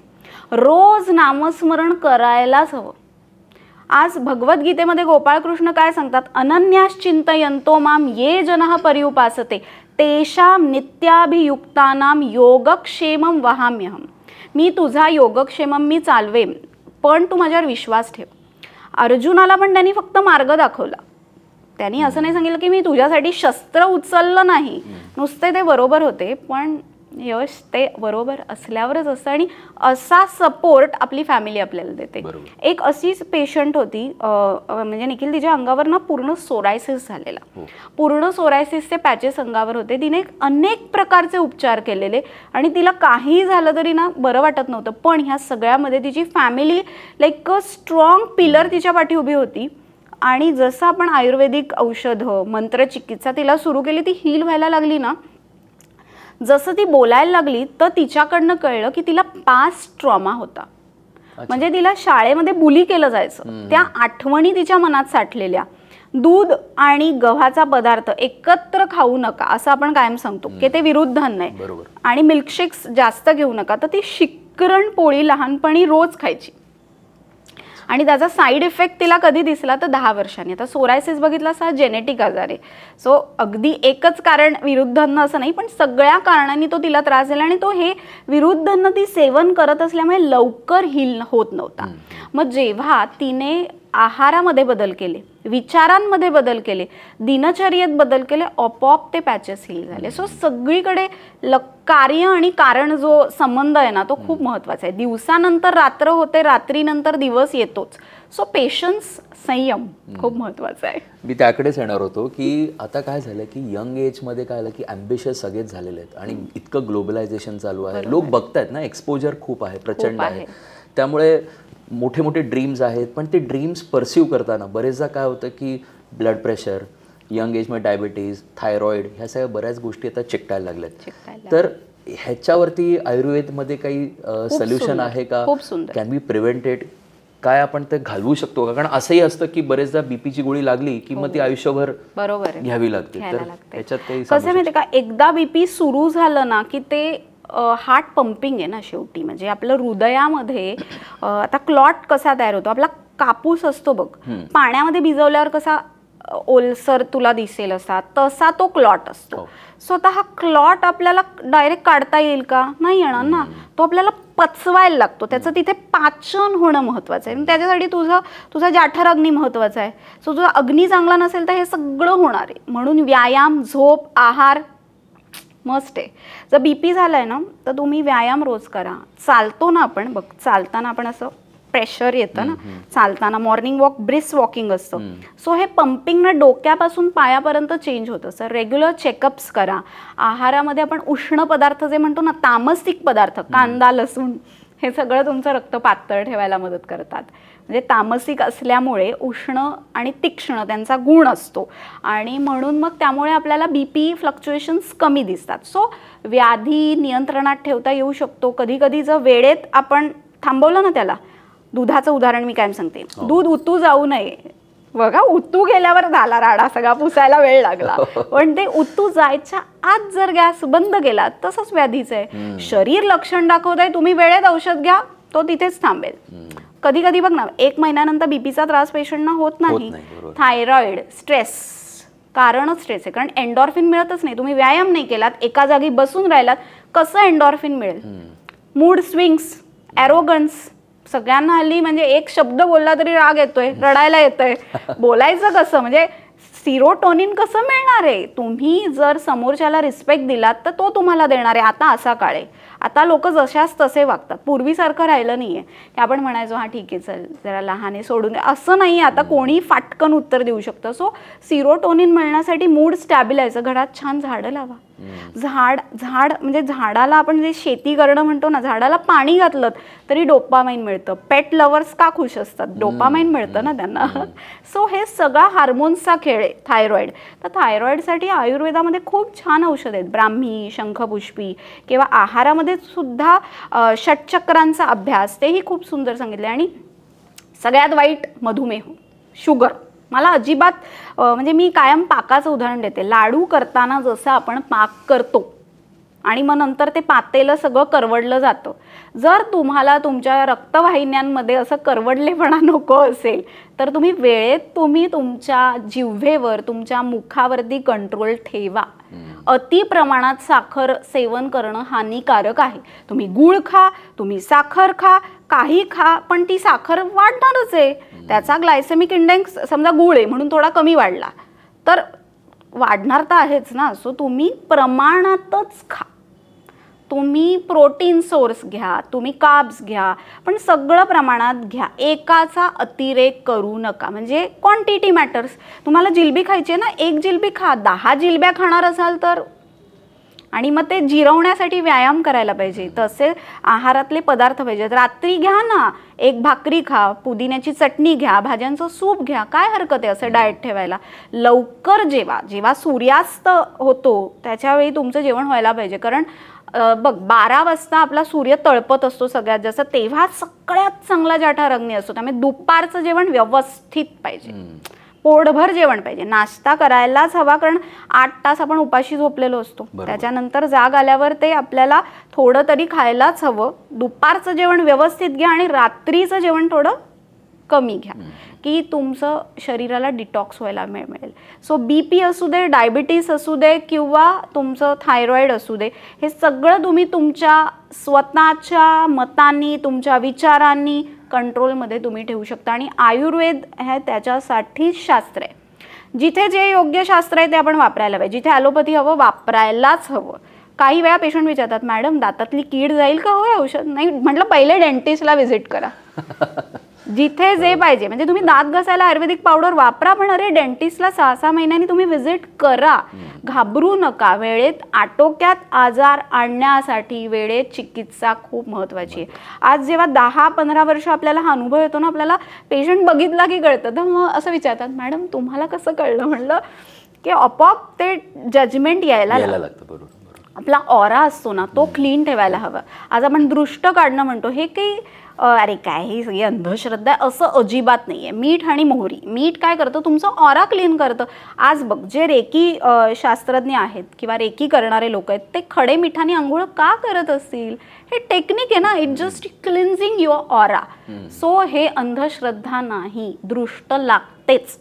रोज नामस्मरण करायलाच हवं. आज भगवद्गीतेमध्ये गोपाळकृष्ण काय सांगतात, अनन्याश्चिंतयन्तो माम ये जनः पर्युपासते तेषां नित्याभियुक्तानां योगक्षेमं वहाम्यहम. मी तुझा योगक्षेमम मी चालवेन, पण तू माझ्यावर विश्वास ठेव. अर्जुनाला पण त्यांनी फक्त मार्ग दाखवला. त्यांनी असं नाही सांगितलं की मी तुझ्यासाठी शस्त्र उचललं नाही, नुसते ते बरोबर होते, पण यश ते बरोबर असल्यावरच असतं. आणि असा सपोर्ट आपली फॅमिली आपल्याला देते. एक अशीच पेशंट होती, म्हणजे निखिल, तिच्या अंगावर ना पूर्ण सोरायसिस झालेला, पूर्ण सोरायसिसचे पॅचेस अंगावर होते. तिने अनेक प्रकारचे उपचार केलेले आणि तिला काही झालं तरी ना बरं वाटत नव्हतं. पण ह्या सगळ्यामध्ये तिची family like a strong pillar तिच्या पाठी उभी होती. आणि जसं आपण आयुर्वेदिक औषधं, मंत्रचिकित्सा तिला सुरू केली, ती हील व्हायला लागली ना. जसं ती बोलायला लागली तर तिच्याकडनं कळलं की तिला पास्ट ट्रॉमा होता. म्हणजे तिला शाळेमध्ये बुली केलं जायचं, त्या आठवणी तिच्या मनात साठलेल्या. दूध आणि गव्हाचा पदार्थ एकत्र खाऊ नका असं आपण कायम सांगतो की ते विरुद्धांना आहे. आणि मिल्कशेक्स जास्त घेऊ नका. तर ती शिकरण पोळी लहानपणी रोज खायची आणि त्याचा साईड इफेक्ट तिला कधी दिसला तर 10 वर्षांनी. आता सोरायसिस बघितला हा जेनेटिक आजार आहे. सो अगदी एकच कारण विरुद्धांना असं नाही, पण सगळ्या कारणांनी तो तिला त्रास झाला. आणि तो हे विरुद्धांना ती सेवन करत असल्यामुळे लवकर हील होत नव्हता. मग जेव्हा तिने आहारामध्ये बदल केले, विचारांमध्ये बदल केले, दिनचर्येत बदल केले, आपोआप ते पॅचेस हील झाले. सो सगळीकडे कार्य आणि कारण जो संबंध आहे ना तो खूप महत्त्वाचा आहे. दिवसानंतर रात्र होते, रात्रीनंतर दिवस येतोच. सो पेशन्स, संयम खूप महत्त्वाचा आहे. मी त्याकडेच येणार होतो की आता काय झालं की यंग एजमध्ये काय झालं की ॲम्बिशियस सगळेच झालेले आहेत आणि इतकं ग्लोबलायझेशन चालू आहे. लोक बघतायत ना, एक्सपोजर खूप आहे, प्रचंड आहे. त्यामुळे मोठे मोठे ड्रीम्स आहेत, पण ते ड्रीम्स परस्यू करताना बरेचदा काय होतं की ब्लड प्रेशर, यंग एजमध्ये डायबिटीज, थायरॉइड, ह्या सगळ्या बऱ्याच गोष्टी आता चिकटायला लागल्यात. तर ह्याच्यावरती आयुर्वेदमध्ये काही सोल्युशन आहे का? Can be prevented? काय आपण ते घालवू शकतो का? कारण असंही असतं की बरेचदा बीपीची गोळी लागली की मग ती आयुष्यभर बरोबर घ्यावी लागते. तर त्याच्यात काही कसं माहिती का, एकदा बीपी सुरू झालं ना की ते हार्ट पंपिंग आहे ना शेवटी. म्हणजे आपलं हृदयामध्ये आता क्लॉट कसा तयार होतो, आपला कापूस असतो बघ, पाण्यामध्ये भिजवल्यावर कसा ओलसर तुला दिसेल असा, तसा तो क्लॉट असतो. सो आता हा क्लॉट आपल्याला डायरेक्ट काढता येईल का? नाही येणार ना. तो आपल्याला पचवायला लागतो, त्याचं तिथे पाचन होणं महत्त्वाचं आहे. त्याच्यासाठी तुझा जाठर अग्नी महत्त्वाचा आहे. सो तुझा अग्नी चांगला नसेल तर हे सगळं होणार आहे. म्हणून व्यायाम, झोप, आहार मस्ट आहे. जर बीपी झालाय ना तर तुम्ही व्यायाम रोज करा. चालतो ना आपण, बघ चालताना आपण असं प्रेशर येतं ना, चालताना मॉर्निंग वॉक ब्रिस्क वॉकिंग असतं. सो हे पंपिंग ना डोक्यापासून पायापर्यंत चेंज होतं. सर रेग्युलर चेकअप्स करा. आहारामध्ये आपण उष्ण पदार्थ जे म्हणतो ना, तामसिक पदार्थ, कांदा, लसूण, हे सगळं तुमचं रक्त पातळ ठेवायला मदत करतात. म्हणजे तामसिक असल्यामुळे उष्ण आणि तीक्ष्ण त्यांचा गुण असतो आणि म्हणून मग त्यामुळे आपल्याला बीपी फ्लक्च्युएशन्स कमी दिसतात. सो व्याधी नियंत्रणात ठेवता येऊ शकतो. कधी कधी जर वेळेत आपण थांबवलं ना त्याला, दुधाचं उदाहरण मी काय सांगते, दूध उतू जाऊ नये. बघा, उतू गेल्यावर झाला राडा, सगळा पुसायला वेळ लागला. पण ते उतू जायच्या आत जर गॅस बंद केला, तसंच व्याधीचं आहे. शरीर लक्षण दाखवत आहे, तुम्ही वेळेत औषध घ्या, तो तिथेच थांबेल. कधी कधी बघ ना, 1 महिन्यानंतर बीपीचा त्रास पेशंटना होत नाही. थायरॉइड, स्ट्रेस, कारणच स्ट्रेस आहे. कारण एन्डॉर्फिन मिळतच नाही. तुम्ही व्यायाम नाही केलात, एका जागी बसून राहिलात, कसं एन्डॉर्फिन मिळेल? मूड स्विंग्स, ॲरोगन्स, सगळ्यांना हल्ली म्हणजे एक शब्द बोलला तरी राग येतोय, रडायला येतोय. बोलायचं कसं, म्हणजे सिरोटोनिन कसं मिळणार आहे? तुम्ही जर समोरच्याला रिस्पेक्ट दिलात तर तो तुम्हाला देणार आहे. आता असा काळ आहे, आता लोक जशाच तसे वागतात. पूर्वीसारखं राहिलं नाहीये की आपण म्हणायचो हा ठीक आहे चल जरा लहान आहे सोडून दे, असं नाही. आता कोणी फाटकन उत्तर देऊ शकतं. सो सिरोटोनिन मिळण्यासाठी मूड स्टॅबिलायझर, घरात छान झाडं लावा. झाड म्हणजे झाडाला आपण जे शेती करणं म्हणतो ना, झाडाला पाणी घातलं तरी डोपामाइन मिळतं. पेट लवर्स का खुश असतात? डोपामाइन मिळतं ना त्यांना. सो हे सगळा हार्मोन्सचा खेळ आहे. थायरॉइड, तर थायरॉइडसाठी आयुर्वेदामध्ये खूप छान औषध आहेत. ब्राह्मी, शंखपुष्पी किंवा आहारामध्ये सुद्धा षटचक्रांचा अभ्यास, तेही खूप सुंदर सांगितले. आणि सगळ्यात वाईट मधुमेह, शुगर. मला अजिबात म्हणजे मी कायम पाकाचं उदाहरण देते. लाडू करताना जसं आपण पाक करतो आणि मग नंतर ते पातेलं सगळं करवडलं जातं. जर तुम्हाला तुमच्या रक्तवाहिन्यांमध्ये असं करवडलेपणा नको असेल तर तुम्ही वेळेत तुमच्या जिव्हेवर, तुमच्या मुखावरती कंट्रोल ठेवा. अति प्रमाणात साखर सेवन करणं हानिकारक आहे. तुम्ही गूळ खा, तुम्ही साखर खा, काही खा, पण ती साखर वाढणारच आहे. त्याचा ग्लायसेमिक इंडेक्स समजा गूळ आहे म्हणून थोडा कमी वाढला तर वाढणार तर आहेच ना. सो तुम्ही प्रमाणातच खा. तुम्ही प्रोटीन सोर्स घ्या, तुम्ही कार्ब्स घ्या, पण सगळं प्रमाणात घ्या. एकाचा अतिरेक करू नका. म्हणजे क्वांटिटी मॅटर्स. तुम्हाला जिलबी खायची आहे ना, 1 जिलबी खा. 10 जिलब्या खाणार असाल तर, आणि मग ते जिरवण्यासाठी व्यायाम करायला पाहिजे. तसे आहारातले पदार्थ पाहिजेत. रात्री घ्या ना, 1 भाकरी खा, पुदिन्याची चटणी घ्या, भाज्यांचं सूप घ्या. काय हरकत आहे असं डाएट ठेवायला. लवकर जेव्हा सूर्यास्त होतो त्याच्यावेळी तुमचं जेवण व्हायला पाहिजे. कारण बघ 12 वाजता आपला सूर्य तळपत असतो सगळ्यात जास्त, तेव्हा सगळ्यात चांगला जाठारग्नी असतो. त्यामुळे दुपारचं जेवण व्यवस्थित पाहिजे, पोटभर जेवण पाहिजे. नाश्ता करायलाच हवा, कारण 8 तास आपण उपाशी झोपलेलो असतो. त्याच्यानंतर जाग आल्यावर ते आपल्याला थोडं तरी खायलाच हवं. दुपारचं जेवण व्यवस्थित घ्या आणि रात्रीचं जेवण थोडं कमी घ्या की तुमचं शरीराला डिटॉक्स व्हायला मिळेल. सो BP असू दे, डायबिटीस असू दे किंवा तुमचं थायरॉईड असू दे, हे सगळं तुम्ही तुमच्या स्वतःच्या मतांनी, तुमच्या विचारांनी कंट्रोलमध्ये तुम्ही ठेवू शकता. आणि आयुर्वेद हे त्याच्यासाठीच शास्त्र आहे. जिथे जे योग्य शास्त्र आहे ते आपण वापरायला पाहिजे. जिथे ॲलोपॅथी हवं वापरायलाच हवं. काही वेळा पेशंट विचारतात, मॅडम दातातली कीड जाईल का हो औषध? नाही म्हटलं, पहिले डेंटिस्टला व्हिजिट करा. जिथे जे पाहिजे, म्हणजे तुम्ही दात घासायला आयुर्वेदिक पावडर वापरा, पण अरे डेंटिस्टला 6-6 महिन्यांनी तुम्ही व्हिजिट करा. घाबरू नका. वेळेत आटोक्यात आजार आणण्यासाठी वेळेत चिकित्सा खूप महत्त्वाची आहे. आज जेव्हा 10-15 वर्ष आपल्याला हा अनुभव येतो ना, आपल्याला पेशंट बघितला की कळतं. तर मग असं विचारतात, मॅडम तुम्हाला कसं कळलं? म्हणलं की आपोआप ते जजमेंट यायला लागतं. बरोबर. आपला ऑरा असतो ना तो क्लीन ठेवायला हवा. आज आपण दृष्ट काढणं म्हणतो, हे काही अरे काय ही सगळी अंधश्रद्धा आहे असं अजिबात नाही आहे. मीठ आणि मोहरी, मीठ काय करतं, तुमचं ऑरा क्लीन करतं. आज बघ जे रेकी शास्त्रज्ञ आहेत किंवा रेकी करणारे लोक आहेत ते खडे मिठाने आंघोळ का करत असतील? हे टेक्निक आहे ना, it just cleansing your aura. So हे अंधश्रद्धा नाही, दृष्ट लागतेच.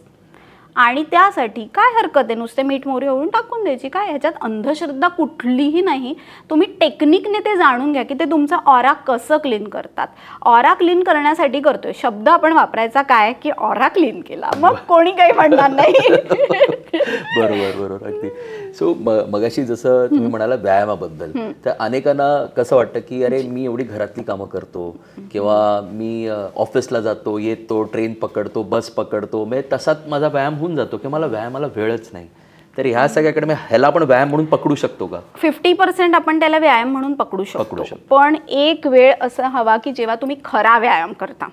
आणि त्यासाठी काय हरकत आहे, नुसते मीठ मोहरी होऊन टाकून द्यायची. काय ह्याच्यात अंधश्रद्धा कुठलीही नाही. तुम्ही टेक्निकने ते जाणून घ्या की ते तुमचा ऑरा कसं क्लीन करतात. ऑरा क्लीन करण्यासाठी करतोय, शब्द आपण वापरायचा काय की ऑरा क्लीन केला, मग कोणी काही म्हणणार नाही. बरोबर अगदी. सो मगाशी जसं तुम्ही म्हणाला व्यायामाबद्दल, तर अनेकांना कसं वाटतं की अरे मी एवढी घरातली कामं करतो किंवा मी ऑफिसला जातो, येतो, ट्रेन पकडतो, बस पकडतो, म्हणजे तसाच माझा व्यायाम होऊन जातो की मला व्यायामाला वेळच नाही. तर ह्या सगळ्याकडे मी ह्याला आपण व्यायाम म्हणून पकडू शकतो का? 50% आपण त्याला व्यायाम म्हणून पकडू शकतो. पण एक वेळ असं हवा की जेव्हा तुम्ही खरा व्यायाम करता,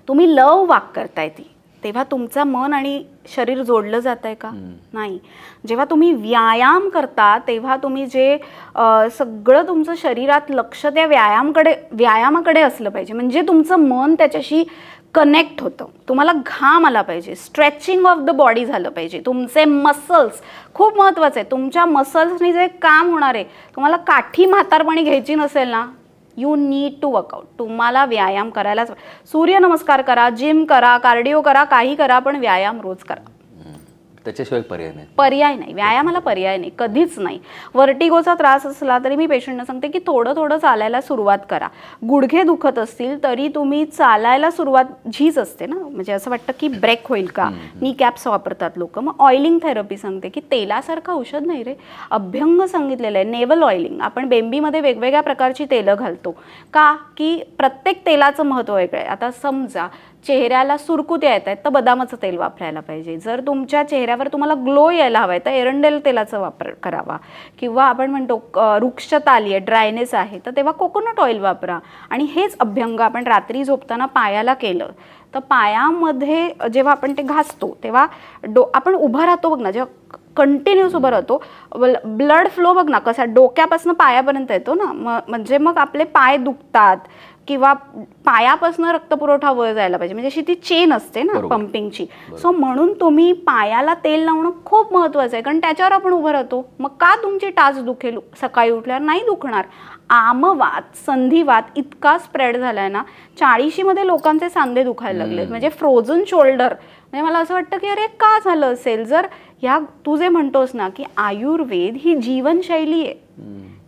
तुम्ही लव वाक करताय ती, तेव्हा तुमचं मन आणि शरीर जोडलं जात आहे का? नाही. जेव्हा तुम्ही व्यायाम करता तेव्हा तुम्ही जे सगळं तुमचं शरीरात लक्ष त्या व्यायामाकडे असलं पाहिजे. म्हणजे तुमचं मन त्याच्याशी कनेक्ट होतं. तुम्हाला घाम आला पाहिजे, स्ट्रेचिंग ऑफ द बॉडी झालं पाहिजे. तुमचे मसल्स खूप महत्त्वाचं आहे. तुमच्या मसल्सनी जे काम होणार आहे, तुम्हाला काठी म्हातारपणी घ्यायची नसेल ना, यू नीड टू वर्कआउट. तुम्हाला व्यायाम करायलाच, सूर्यनमस्कार करा, जिम करा, कार्डिओ करा, काही करा, पण व्यायाम रोज करा. त्याच्याशिवाय पर्याय नाही. व्यायामाला पर्याय नाही, कधीच नाही. वर्टिगोचा त्रास असला तरी मी पेशंटना सांगते की थोडं चालायला सुरुवात करा. गुडघे दुखत असतील तरी तुम्ही चालायला सुरुवात, झीज असते ना, म्हणजे असं वाटतं की ब्रेक होईल का, नी कॅप्स वापरतात लोक. मग ऑइलिंग थेरपी सांगते की तेलासारखं औषध नाही रे, अभ्यंग सांगितलेलं आहे, नेवल ऑइलिंग. आपण बेंबीमध्ये वेगवेगळ्या प्रकारची तेलं घालतो का की प्रत्येक तेलाचं महत्त्व वेगळं आहे. आता समजा चेहऱ्याला सुरकुत्या येत आहेत तर बदामाचं तेल वापरायला पाहिजे. जर तुमच्या चेहऱ्यावर तुम्हाला ग्लो यायला हवा आहे तर एरंडेल तेलाचा वापर करावा. किंवा आपण म्हणतो रुक्षता आली आहे, ड्रायनेस आहे, तर तेव्हा कोकोनट ऑइल वापरा. आणि हेच अभ्यंग आपण रात्री झोपताना पायाला केलं तर पायामध्ये जेव्हा आपण ते घासतो तेव्हा आपण उभं राहतो बघ ना, जेव्हा कंटिन्यूस उभं राहतो, ब्लड फ्लो बघ ना कसा डोक्यापासून पायापर्यंत येतो ना, म्हणजे मग आपले पाय दुखतात किंवा पायापासून रक्तपुरवठा वर जायला पाहिजे, म्हणजे अशी ती चेन असते ना पंपिंगची. सो म्हणून तुम्ही पायाला तेल लावणं खूप महत्त्वाचं आहे, कारण त्याच्यावर आपण उभं राहतो. मग का तुमची टाच दुखेल सकाळी उठल्यावर? नाही दुखणार. आमवात, संधिवात इतका स्प्रेड झालाय ना, 40मध्ये लोकांचे सांधे दुखायला लागलेत. म्हणजे फ्रोझन शोल्डर म्हणजे मला असं वाटतं की अरे का झालं असेल. जर ह्या तू जे म्हणतोस ना की आयुर्वेद ही जीवनशैली आहे,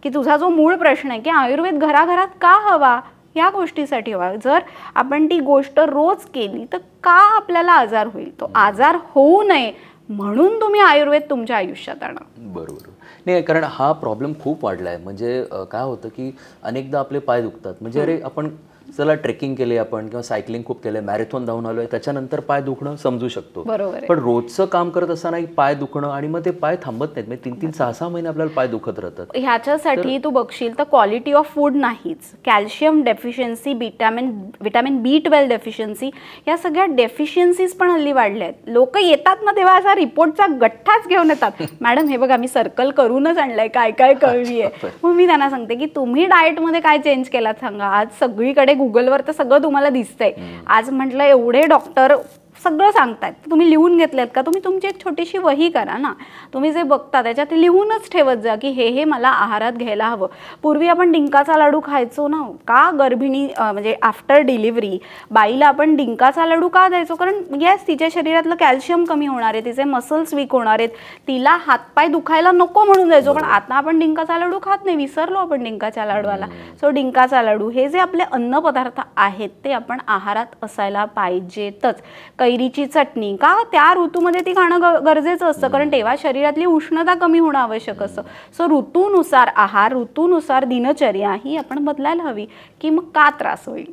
की तुझा जो मूळ प्रश्न आहे की आयुर्वेद घराघरात का हवा, या गोष्टीसाठी हवा. जर आपण ती गोष्ट रोज केली तर का आपल्याला आजार होईल, तो आजार होऊ नये म्हणून तुम्ही आयुर्वेद तुमच्या आयुष्यात आणा. बरोबर. नाही, कारण हा प्रॉब्लेम खूप वाढला आहे. म्हणजे काय होतं की अनेकदा आपले पाय दुखतात. म्हणजे अरे आपण चला ट्रेकिंग केले आपण किंवा सायकलिंग खूप केलंय, मॅरेथॉन धावून आलोय, त्याच्यानंतर पाय दुखणं समजू शकतो. बरोबर. पण रोजचं काम करत असताना पाय दुखणं आणि मग ते पाय थांबत नाहीत, म्हणजे 3-3, 6-6 महिने आपल्याला पाय दुखत राहतात. ह्याच्यासाठी तू बघशील तर क्वालिटी ऑफ फूड नाहीच, calcium deficiency, vitamin B12 deficiency, या सगळ्या डेफिशियन्सीज पण हल्ली वाढल्या आहेत. लोक येतात ना तेव्हा असा रिपोर्टचा गठ्ठाच घेऊन येतात, मॅडम हे बघा मी सर्कल करूनच आणलंय, काय काय कळली आहे. मग मी त्यांना सांगते की तुम्ही डाएटमध्ये काय चेंज केलात सांगा. आज सगळीकडे गुगलवर तर सगळं तुम्हाला दिसतंय. आज म्हटलं एवढे डॉक्टर सगळं सांगतायत, तुम्ही लिहून घेतलेत का? तुम्ही तुमची एक छोटीशी वही करा ना, तुम्ही जे बघता त्याच्यात लिहूनच ठेवत जा की हे मला आहारात घ्यायला हवं. पूर्वी आपण डिंकाचा लाडू खायचो ना, का गर्भिणी म्हणजे आफ्टर डिलिव्हरी बाईला आपण डिंकाचा लाडू का द्यायचो? कारण येस तिच्या शरीरातलं कॅल्शियम कमी होणार आहे, तिचे मसल्स वीक होणार आहेत, तिला हातपाय दुखायला नको म्हणून द्यायचो. पण आता आपण डिंकाचा लाडू खात नाही, विसरलो आपण डिंकाच्या लाडूला. सो डिंकाचा लाडू हे जे आपले अन्न पदार्थ आहेत ते आपण आहारात असायला पाहिजेतच. कैरीची चटणी का त्या ऋतूमध्ये ती खाणं गरजेचं असतं, कारण तेव्हा शरीरातली उष्णता कमी होणं आवश्यक असतं. सो ऋतूनुसार आहार, ऋतूनुसार दिनचर्या ही आपण बदलायला हवी, की मग का त्रास होईल.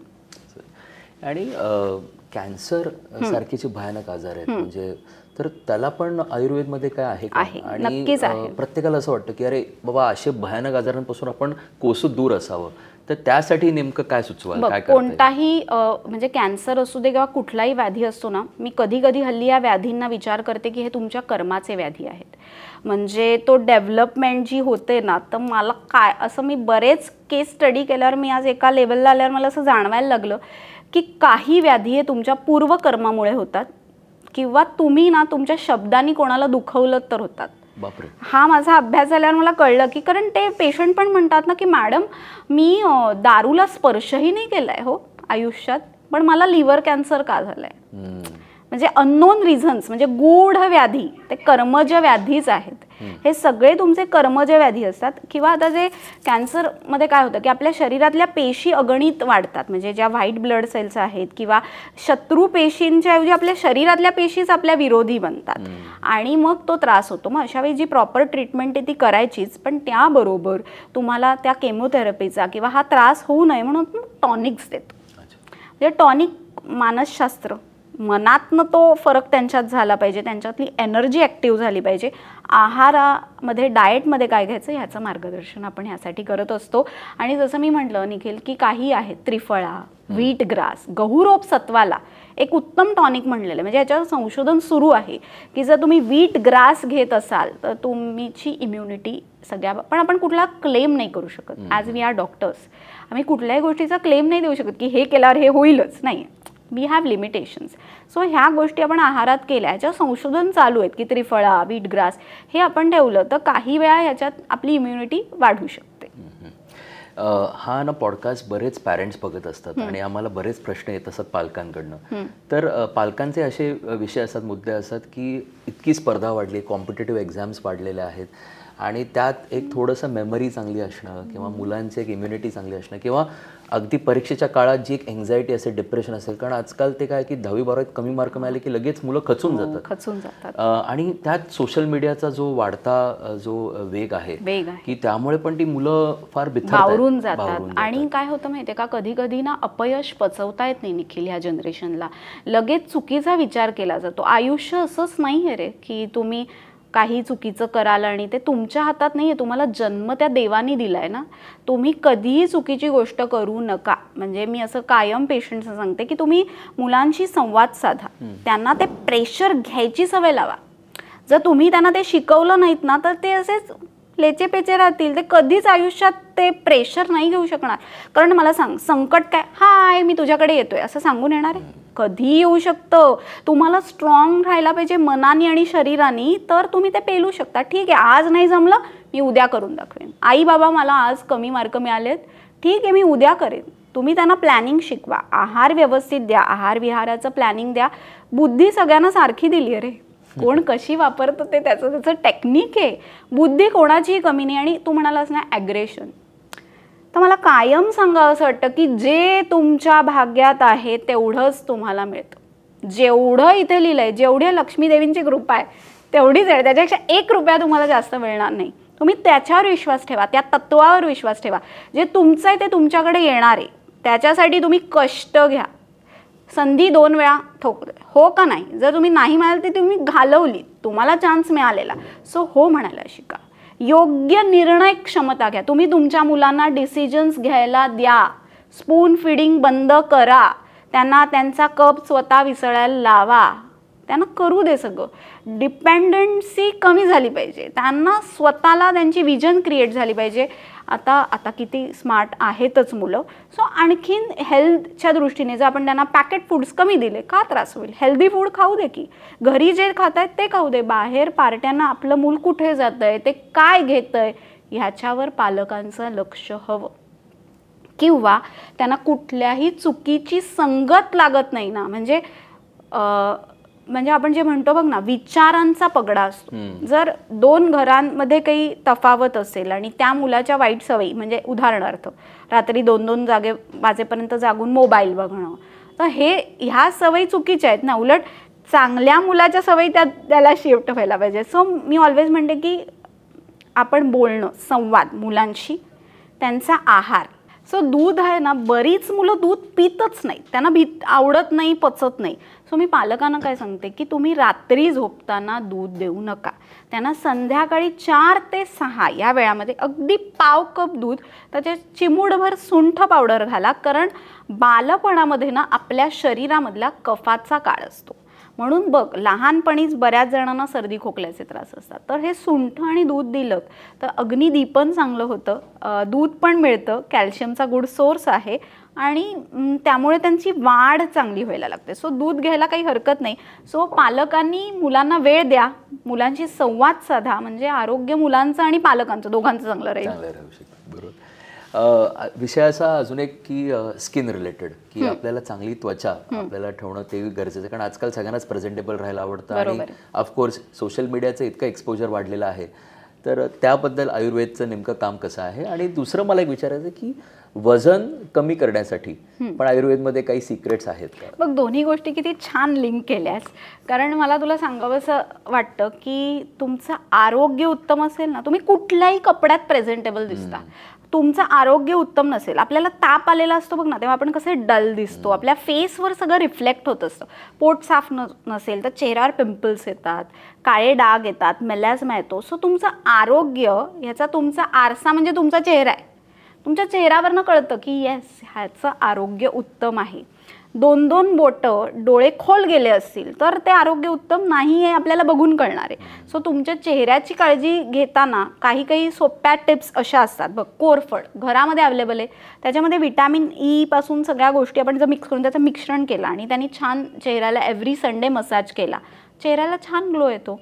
आणि कॅन्सर सारखे जे भयानक आजार आहेत म्हणजे, तर त्याला पण आयुर्वेदमध्ये काय आहे का? आणि प्रत्येकाला असं वाटतं की अरे बाबा असे भयानक आजारांपासून आपण कोसूत दूर असावं, तर त्यासाठी नेमकं काय सुचवाल, काय कोणताही म्हणजे कॅन्सर असू दे किंवा कुठलाही व्याधी असतो ना, मी कधी कधी हल्ली या व्याधींना विचार करते की हे तुमच्या कर्माचे व्याधी आहेत. म्हणजे तो डेव्हलपमेंट जी होते ना, तर मला काय असं मी बरेच केस स्टडी केल्यावर मी आज एका लेवलला आल्यावर मला असं जाणवायला लागलं की काही व्याधी हे तुमच्या पूर्वकर्मामुळे होतात, किंवा तुम्ही ना तुमच्या शब्दांनी कोणाला दुखवलं तर होतात. बापरे. हा माझा अभ्यास झाल्यावर मला कळलं की, कारण ते पेशंट पण म्हणतात ना की मॅडम मी दारूला स्पर्शही नाही केलाय हो आयुष्यात, पण मला लिव्हर कॅन्सर का झालाय. म्हणजे अननोन रिझन्स, म्हणजे गूढ व्याधी, ते कर्मज व्याधीच आहेत. हे सगळे तुमचे कर्मज व्याधी असतात. किंवा आता जे कॅन्सरमध्ये काय होतं की आपल्या शरीरातल्या पेशी अगणित वाढतात, म्हणजे ज्या व्हाईट ब्लड सेल्स आहेत किंवा शत्रू पेशींच्या ऐवजी आपल्या शरीरातल्या पेशीच आपल्या विरोधी बनतात आणि मग तो त्रास होतो. मग अशा वेळी जी प्रॉपर ट्रीटमेंट आहे ती करायचीच, पण त्याबरोबर तुम्हाला त्या केमोथेरपीचा किंवा हा त्रास होऊ नये म्हणून टॉनिक्स देतो. म्हणजे टॉनिक मानसशास्त्र, मनातनं तो फरक त्यांच्यात झाला पाहिजे, त्यांच्यातली एनर्जी ॲक्टिव्ह झाली पाहिजे. आहारामध्ये डाएटमध्ये काय घ्यायचं ह्याचं मार्गदर्शन आपण ह्यासाठी करत असतो. आणि जसं मी म्हटलं निखिल की काही आहेत, त्रिफळा, व्हीट ग्रास, गहुरोप सत्वाला एक उत्तम टॉनिक म्हणलेलं आहे. म्हणजे याच्यावर संशोधन सुरू आहे की जर तुम्ही व्हीट ग्रास घेत असाल तर तुमची इम्युनिटी सगळ्या, पण आपण कुठला क्लेम नाही करू शकत. ॲज वी आर डॉक्टर्स आम्ही कुठल्याही गोष्टीचा क्लेम नाही देऊ शकत की हे केल्यावर हे होईलच, नाही. We have limitations. सो ह्या गोष्टी आपण आहारात केल्या, ह्याच्यावर संशोधन चालू आहेत की त्रिफळा, व्हीट ग्रास हे आपण ठेवलं तर काही वेळा ह्याच्यात आपली इम्युनिटी वाढू शकते. हा ना पॉडकास्ट बरेच पॅरेंट्स बघत असतात आणि आम्हाला बरेच प्रश्न येत असतात पालकांकडनं. तर पालकांचे असे विषय असतात, मुद्दे असतात की इतकी स्पर्धा वाढली, कॉम्पिटेटिव्ह एक्झाम्स वाढलेल्या आहेत आणि त्यात एक थोडंसं मेमरी चांगली असणं किंवा मुलांची एक इम्युनिटी चांगली असणं किंवा अगदी परीक्षेच्या काळात जी एक एन्झायटी असेल, डिप्रेशन असेल, कारण आजकाल ते काय की 10वी-12वीत कमी मार्क मिळाले की लगेच मुलं खचून जातात. आणि त्यात सोशल मीडियाचा जो वाढता जो वेग आहे की त्यामुळे पण ती मुलं फार बावरून जातात. आणि काय होतं माहितीये का, कधी कधी ना अपयश पचवता येत नाही निखिल. ह्या जनरेशनला लगेच चुकीचा विचार केला जातो. आयुष्य असंच नाही आहे रे की तुम्ही काही चुकीचं कराल आणि ते तुमच्या हातात नाही आहे. तुम्हाला जन्म त्या देवानी दिलाय ना, तुम्ही कधीही चुकीची गोष्ट करू नका. म्हणजे मी असं कायम पेशंट्सना सांगते की तुम्ही मुलांशी संवाद साधा, त्यांना ते प्रेशर घ्यायची सवय लावा. जर तुम्ही त्यांना ते शिकवलं नाहीत ना तर ते असेच लेचेपेचे राहतील, ते कधीच आयुष्यात ते प्रेशर नाही घेऊ शकणार. कारण मला सांग, संकट काय, हाय मी तुझ्याकडे येतोय असं सांगून येणार आहे? कधी येऊ शकतं. तुम्हाला स्ट्रॉंग राहायला पाहिजे मनाने आणि शरीराने, तर तुम्ही ते पेलू शकता. ठीक आहे, आज नाही जमलं, मी उद्या करून दाखवेन. आई बाबा मला आज कमी मार्क मिळालेत, ठीक आहे मी उद्या करेन. तुम्ही त्यांना प्लॅनिंग शिकवा, आहार व्यवस्थित द्या, आहार विहाराचं प्लॅनिंग द्या. बुद्धी सगळ्यांना सारखी दिली आहे रे, कोण कशी वापरतं ते त्याचं टेक्निक आहे. बुद्धी कोणाचीही कमी नाही. आणि तू म्हणालास ना ॲग्रेशन, तर मला कायम सांगावं असं वाटतं की जे तुमच्या भाग्यात आहे तेवढंच तुम्हाला मिळतं. जेवढं इथे लिहिलं आहे, जेवढी लक्ष्मी देवींची कृपा आहे तेवढीच आहे, त्याच्यापेक्षा 1 रुपया तुम्हाला जास्त मिळणार नाही. तुम्ही त्याच्यावर विश्वास ठेवा, त्या तत्वावर विश्वास ठेवा. जे तुमचं आहे ते तुमच्याकडे येणार आहे, त्याच्यासाठी तुम्ही कष्ट घ्या. संधी 2 वेळा हो का नाही, जर तुम्ही नाही म्हणाल तर तुम्ही घालवली, तुम्हाला चान्स मिळालेला, सो हो म्हणायला शिका. योग्य निर्णय क्षमता घ्या. तुम्ही तुमच्या मुलांना डिसिजन्स घ्यायला द्या. स्पून फिडिंग बंद करा. त्यांना त्यांचा कप स्वतः विसळायला लावा. त्यांना करू दे सगळं. डिपेंडन्सी कमी झाली पाहिजे. त्यांना स्वतःला त्यांची विजन क्रिएट झाली पाहिजे. आता किती स्मार्ट आहेतच मुलं. सो आणखीन हेल्थच्या दृष्टीने जर आपण त्यांना पॅकेट फूड्स कमी दिले, का त्रास होईल? हेल्दी फूड खाऊ दे की. घरी जे खात आहेत ते खाऊ दे. बाहेर पार्ट्यांना आपलं मूल कुठे जातं आहे, ते काय घेतं आहे, ह्याच्यावर पालकांचं लक्ष हवं. किंवा त्यांना कुठल्याही चुकीची संगत लागत नाही ना. म्हणजे आपण जे म्हणतो बघ ना, विचारांचा पगडा असतो. जर 2 घरांमध्ये काही तफावत असेल आणि त्या मुलाच्या वाईट सवयी, म्हणजे उदाहरणार्थ रात्री 2-2 वाजेपर्यंत जागून मोबाईल बघणं, तर ह्या सवयी चुकीच्या आहेत ना. उलट चांगल्या मुलाच्या सवयी त्याला शिफ्ट व्हायला पाहिजे. सो मी ऑलवेज म्हणते की आपण बोलणं, संवाद मुलांशी, त्यांचा आहार. सो दूध आहे ना, बरीच मुलं दूध पितच नाही, त्यांना आवडत नाही, पचत नाही. सो मी पालकांना काय सांगते की तुम्ही रात्री झोपताना दूध देऊ नका. त्यांना संध्याकाळी 4 ते 6 या वेळामध्ये अगदी पाव कप दूध, त्याच्यात चिमूटभर सुंठ पावडर घाला. कारण बालपणामध्ये ना आपल्या शरीरामधला कफाचा काळ असतो. म्हणून बघ, लहानपणीच बऱ्याच जणांना सर्दी खोकल्याचे त्रास असतात. तर हे सुंठ आणि दूध दिलं तर अग्निदीपन चांगलं होतं, दूध पण मिळतं, कॅल्शियमचा गुड सोर्स आहे आणि त्यामुळे त्यांची वाढ चांगली व्हायला लागते. सो दूध घ्यायला काही हरकत नाही. सो पालकांनी मुलांना वेळ द्या, मुलांशी संवाद साधा, म्हणजे आरोग्य मुलांचं आणि पालकांचं दोघांचं चांगलं राहील. बरोबर. विषय असा अजून एक की स्किन रिलेटेड, की आपल्याला चांगली त्वचा आपल्याला ठेवणं ते गरजेचं आहे. कारण आजकाल सगळ्यांनाच प्रेझेंटेबल राहायला आवडतं आणि ऑफकोर्स सोशल मीडियाचं इतकं एक्सपोजर वाढलेलं आहे. तर त्याबद्दल आयुर्वेदचं नेमकं काम कसं आहे? आणि दुसरं मला एक विचारायचं की वजन कमी करण्यासाठी पण आयुर्वेदमध्ये काही सिक्रेट्स आहेत का? बघ, दोन्ही गोष्टी किती छान लिंक केल्यास. कारण मला तुला सांगावंसं वाटतं की तुमचं आरोग्य उत्तम असेल ना, तुम्ही कुठल्याही कपड्यात प्रेझेंटेबल दिसता. तुमचं आरोग्य उत्तम नसेल, आपल्याला ताप आलेला असतो बघ ना, तेव्हा आपण कसे डल दिसतो, आपल्या फेसवर सगळं रिफ्लेक्ट होत असतं. पोट साफ नसेल तर चेहऱ्यावर पिंपल्स येतात, काळे डाग येतात, मेलॅस्मा येतो. सो तुमचं आरोग्य ह्याचा तुमचा आरसा म्हणजे तुमचा चेहरा आहे. तुमच्या चेहऱ्यावरनं कळतं की येस, ह्याचं आरोग्य उत्तम आहे. 2-2 बोटं डोळे खोल गेले असतील तर ते आरोग्य उत्तम नाही आहे, आपल्याला बघून कळणार आहे. सो तुमच्या चेहऱ्याची काळजी घेताना काही सोप्या टिप्स अशा असतात बघ. कोरफड घरामध्ये अवेलेबल आहे, त्याच्यामध्ये व्हिटॅमिन ई पासून सगळ्या गोष्टी आपण जर मिक्स करून त्याचं मिश्रण केलं आणि त्यांनी छान चेहऱ्याला एव्हरी संडे मसाज केला, चेहऱ्याला छान ग्लो येतो.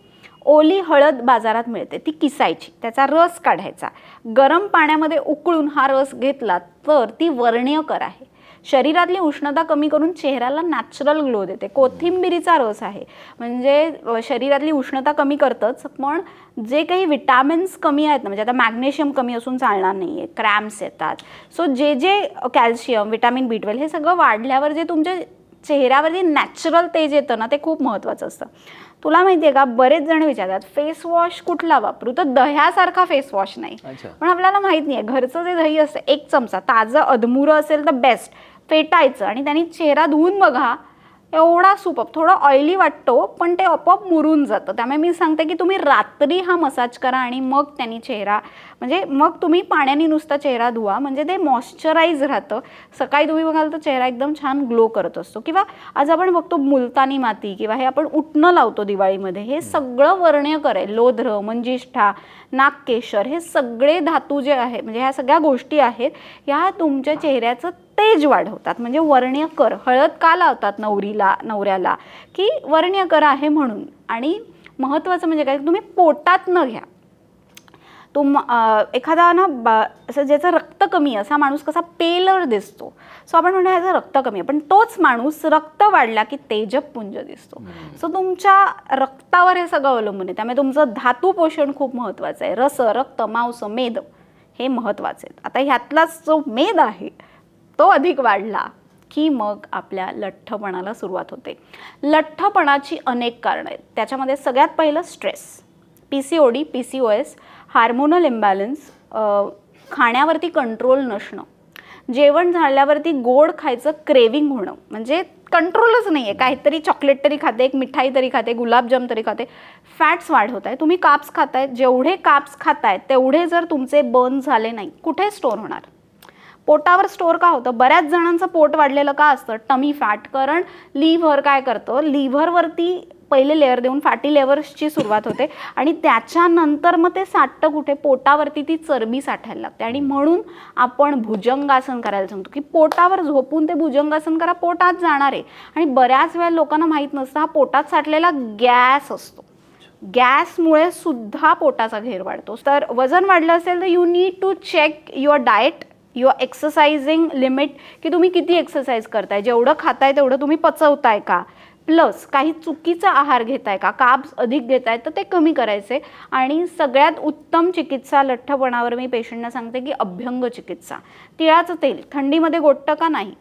ओली हळद बाजारात मिळते, ती किसायची, त्याचा रस काढायचा, गरम पाण्यामध्ये उकळून हा रस घेतला तर ती वर्ण्यकर आहे. शरीरातली उष्णता कमी करून चेहऱ्याला नॅचरल ग्लो देते. कोथिंबिरीचा रस आहे, म्हणजे शरीरातली उष्णता कमी करतंच, पण जे काही विटॅमिन्स कमी आहेत ना, म्हणजे आता मॅग्नेशियम कमी असून चालणार नाही आहे, क्रॅम्प्स येतात. सो जे कॅल्शियम, व्हिटॅमिन B12 हे सगळं वाढल्यावर जे तुमच्या चेहऱ्यावरती नॅचरल तेज येतं ना, ते खूप महत्त्वाचं असतं. तुला माहिती आहे का, बरेच जण विचारतात फेस वॉश कुठला वापरू, तर दह्यासारखा फेस वॉश नाही. पण आपल्याला माहित नाही आहे, घरचं जे दही असतं 1 चमचा ताजं अधमुरं असेल तर बेस्ट, फेटायचं आणि त्यांनी चेहरा धुवून बघा, एवढा सुपर, थोडं ऑइली वाटतो पण ते आपोआप मुरून जातं. त्यामुळे मी सांगते की तुम्ही रात्री हा मसाज करा आणि मग त्यांनी चेहरा, म्हणजे मग तुम्ही पाण्याने नुसता चेहरा धुवा, म्हणजे ते मॉइश्चराईज राहतं. सकाळी तुम्ही बघाल तर चेहरा एकदम छान ग्लो करत असतो. किंवा आज आपण बघतो मुलतानी माती किंवा हे आपण उटणं लावतो दिवाळीमध्ये, हे सगळं वर्ण्य करेल. लोध्र, मंजिष्ठा, नागकेशर, हे सगळे धातू जे आहे, म्हणजे ह्या सगळ्या गोष्टी आहेत, ह्या तुमच्या चेहऱ्याचं तेज वाढवतात. म्हणजे वर्ण्यकर, हळद का लावतात नवऱ्याला, की वर्ण्यकर आहे म्हणून. आणि महत्त्वाचं म्हणजे काय, तुम्ही पोटात न घ्या. एखादा ना असं ज्याचं रक्त कमी, असा माणूस कसा पेलर दिसतो, सो आपण म्हणतो ह्याचं रक्त कमी आहे, पण तोच माणूस रक्त वाढला की तेजपुंज दिसतो. सो तुमच्या रक्तावर हे सगळं अवलंबून आहे. त्यामुळे तुमचं धातू पोषण खूप महत्त्वाचं आहे. रस, रक्त, मांस, मेद हे महत्त्वाचे आहेत. आता ह्यातलाच जो मेद आहे तो अधिक वाढला की मग आपल्या लठ्ठपणाला सुरुवात होते. लठ्ठपणाची अनेक कारणं आहेत. त्याच्यामध्ये सगळ्यात पहिलं stress, PCOD, PCOS, hormonal imbalance, खाण्यावरती कंट्रोल नसणं, जेवण झाल्यावरती गोड खायचं क्रेविंग होणं, म्हणजे कंट्रोलच नाही आहे. काहीतरी चॉकलेट तरी खाते, एक मिठाई तरी खाते, गुलाबजाम तरी खाते, फॅट्स वाढवत आहे. तुम्ही काप्स खाताय, जेवढे काप्स खाताय तेवढे जर तुमचे बर्न झाले नाही, कुठे स्टोअर होणार? पोटावर स्टोअर का होतं? बऱ्याच जणांचं पोट वाढलेलं का असतं? Tummy fat. कारण लिव्हर काय करतं, लिव्हरवरती पहिले लेअर देऊन फॅटी लेव्हर्सची सुरुवात होते आणि त्याच्यानंतर मग ते साठतं कुठे? पोटावरती ती चरबी साठायला लागते. आणि म्हणून आपण भुजंगासन करायला सांगतो की पोटावर झोपून ते भुजंगासन करा, पोट आत जाणार आहे. आणि बऱ्याच वेळा लोकांना माहीत नसतं हा पोटात साठलेला गॅस असतो. गॅसमुळे सुद्धा पोटाचा घेर वाढतो. तर वजन वाढलं असेल तर you need to check your diet, your exercising limit, की तुम्ही किती एक्सरसाइज करताय, जेवढं खाताय तेवढं तुम्ही पचवताय का, प्लस काही चुकीचा आहार घेताय का, कार्ब्स अधिक घेताय तर ते कमी करायचे. आणि सगळ्यात उत्तम चिकित्सा लठ्ठपणावर मी पेशंटना सांगते की अभ्यंग चिकित्सा. तिळाचं तेल थंडीमध्ये गोठतं का? नाही,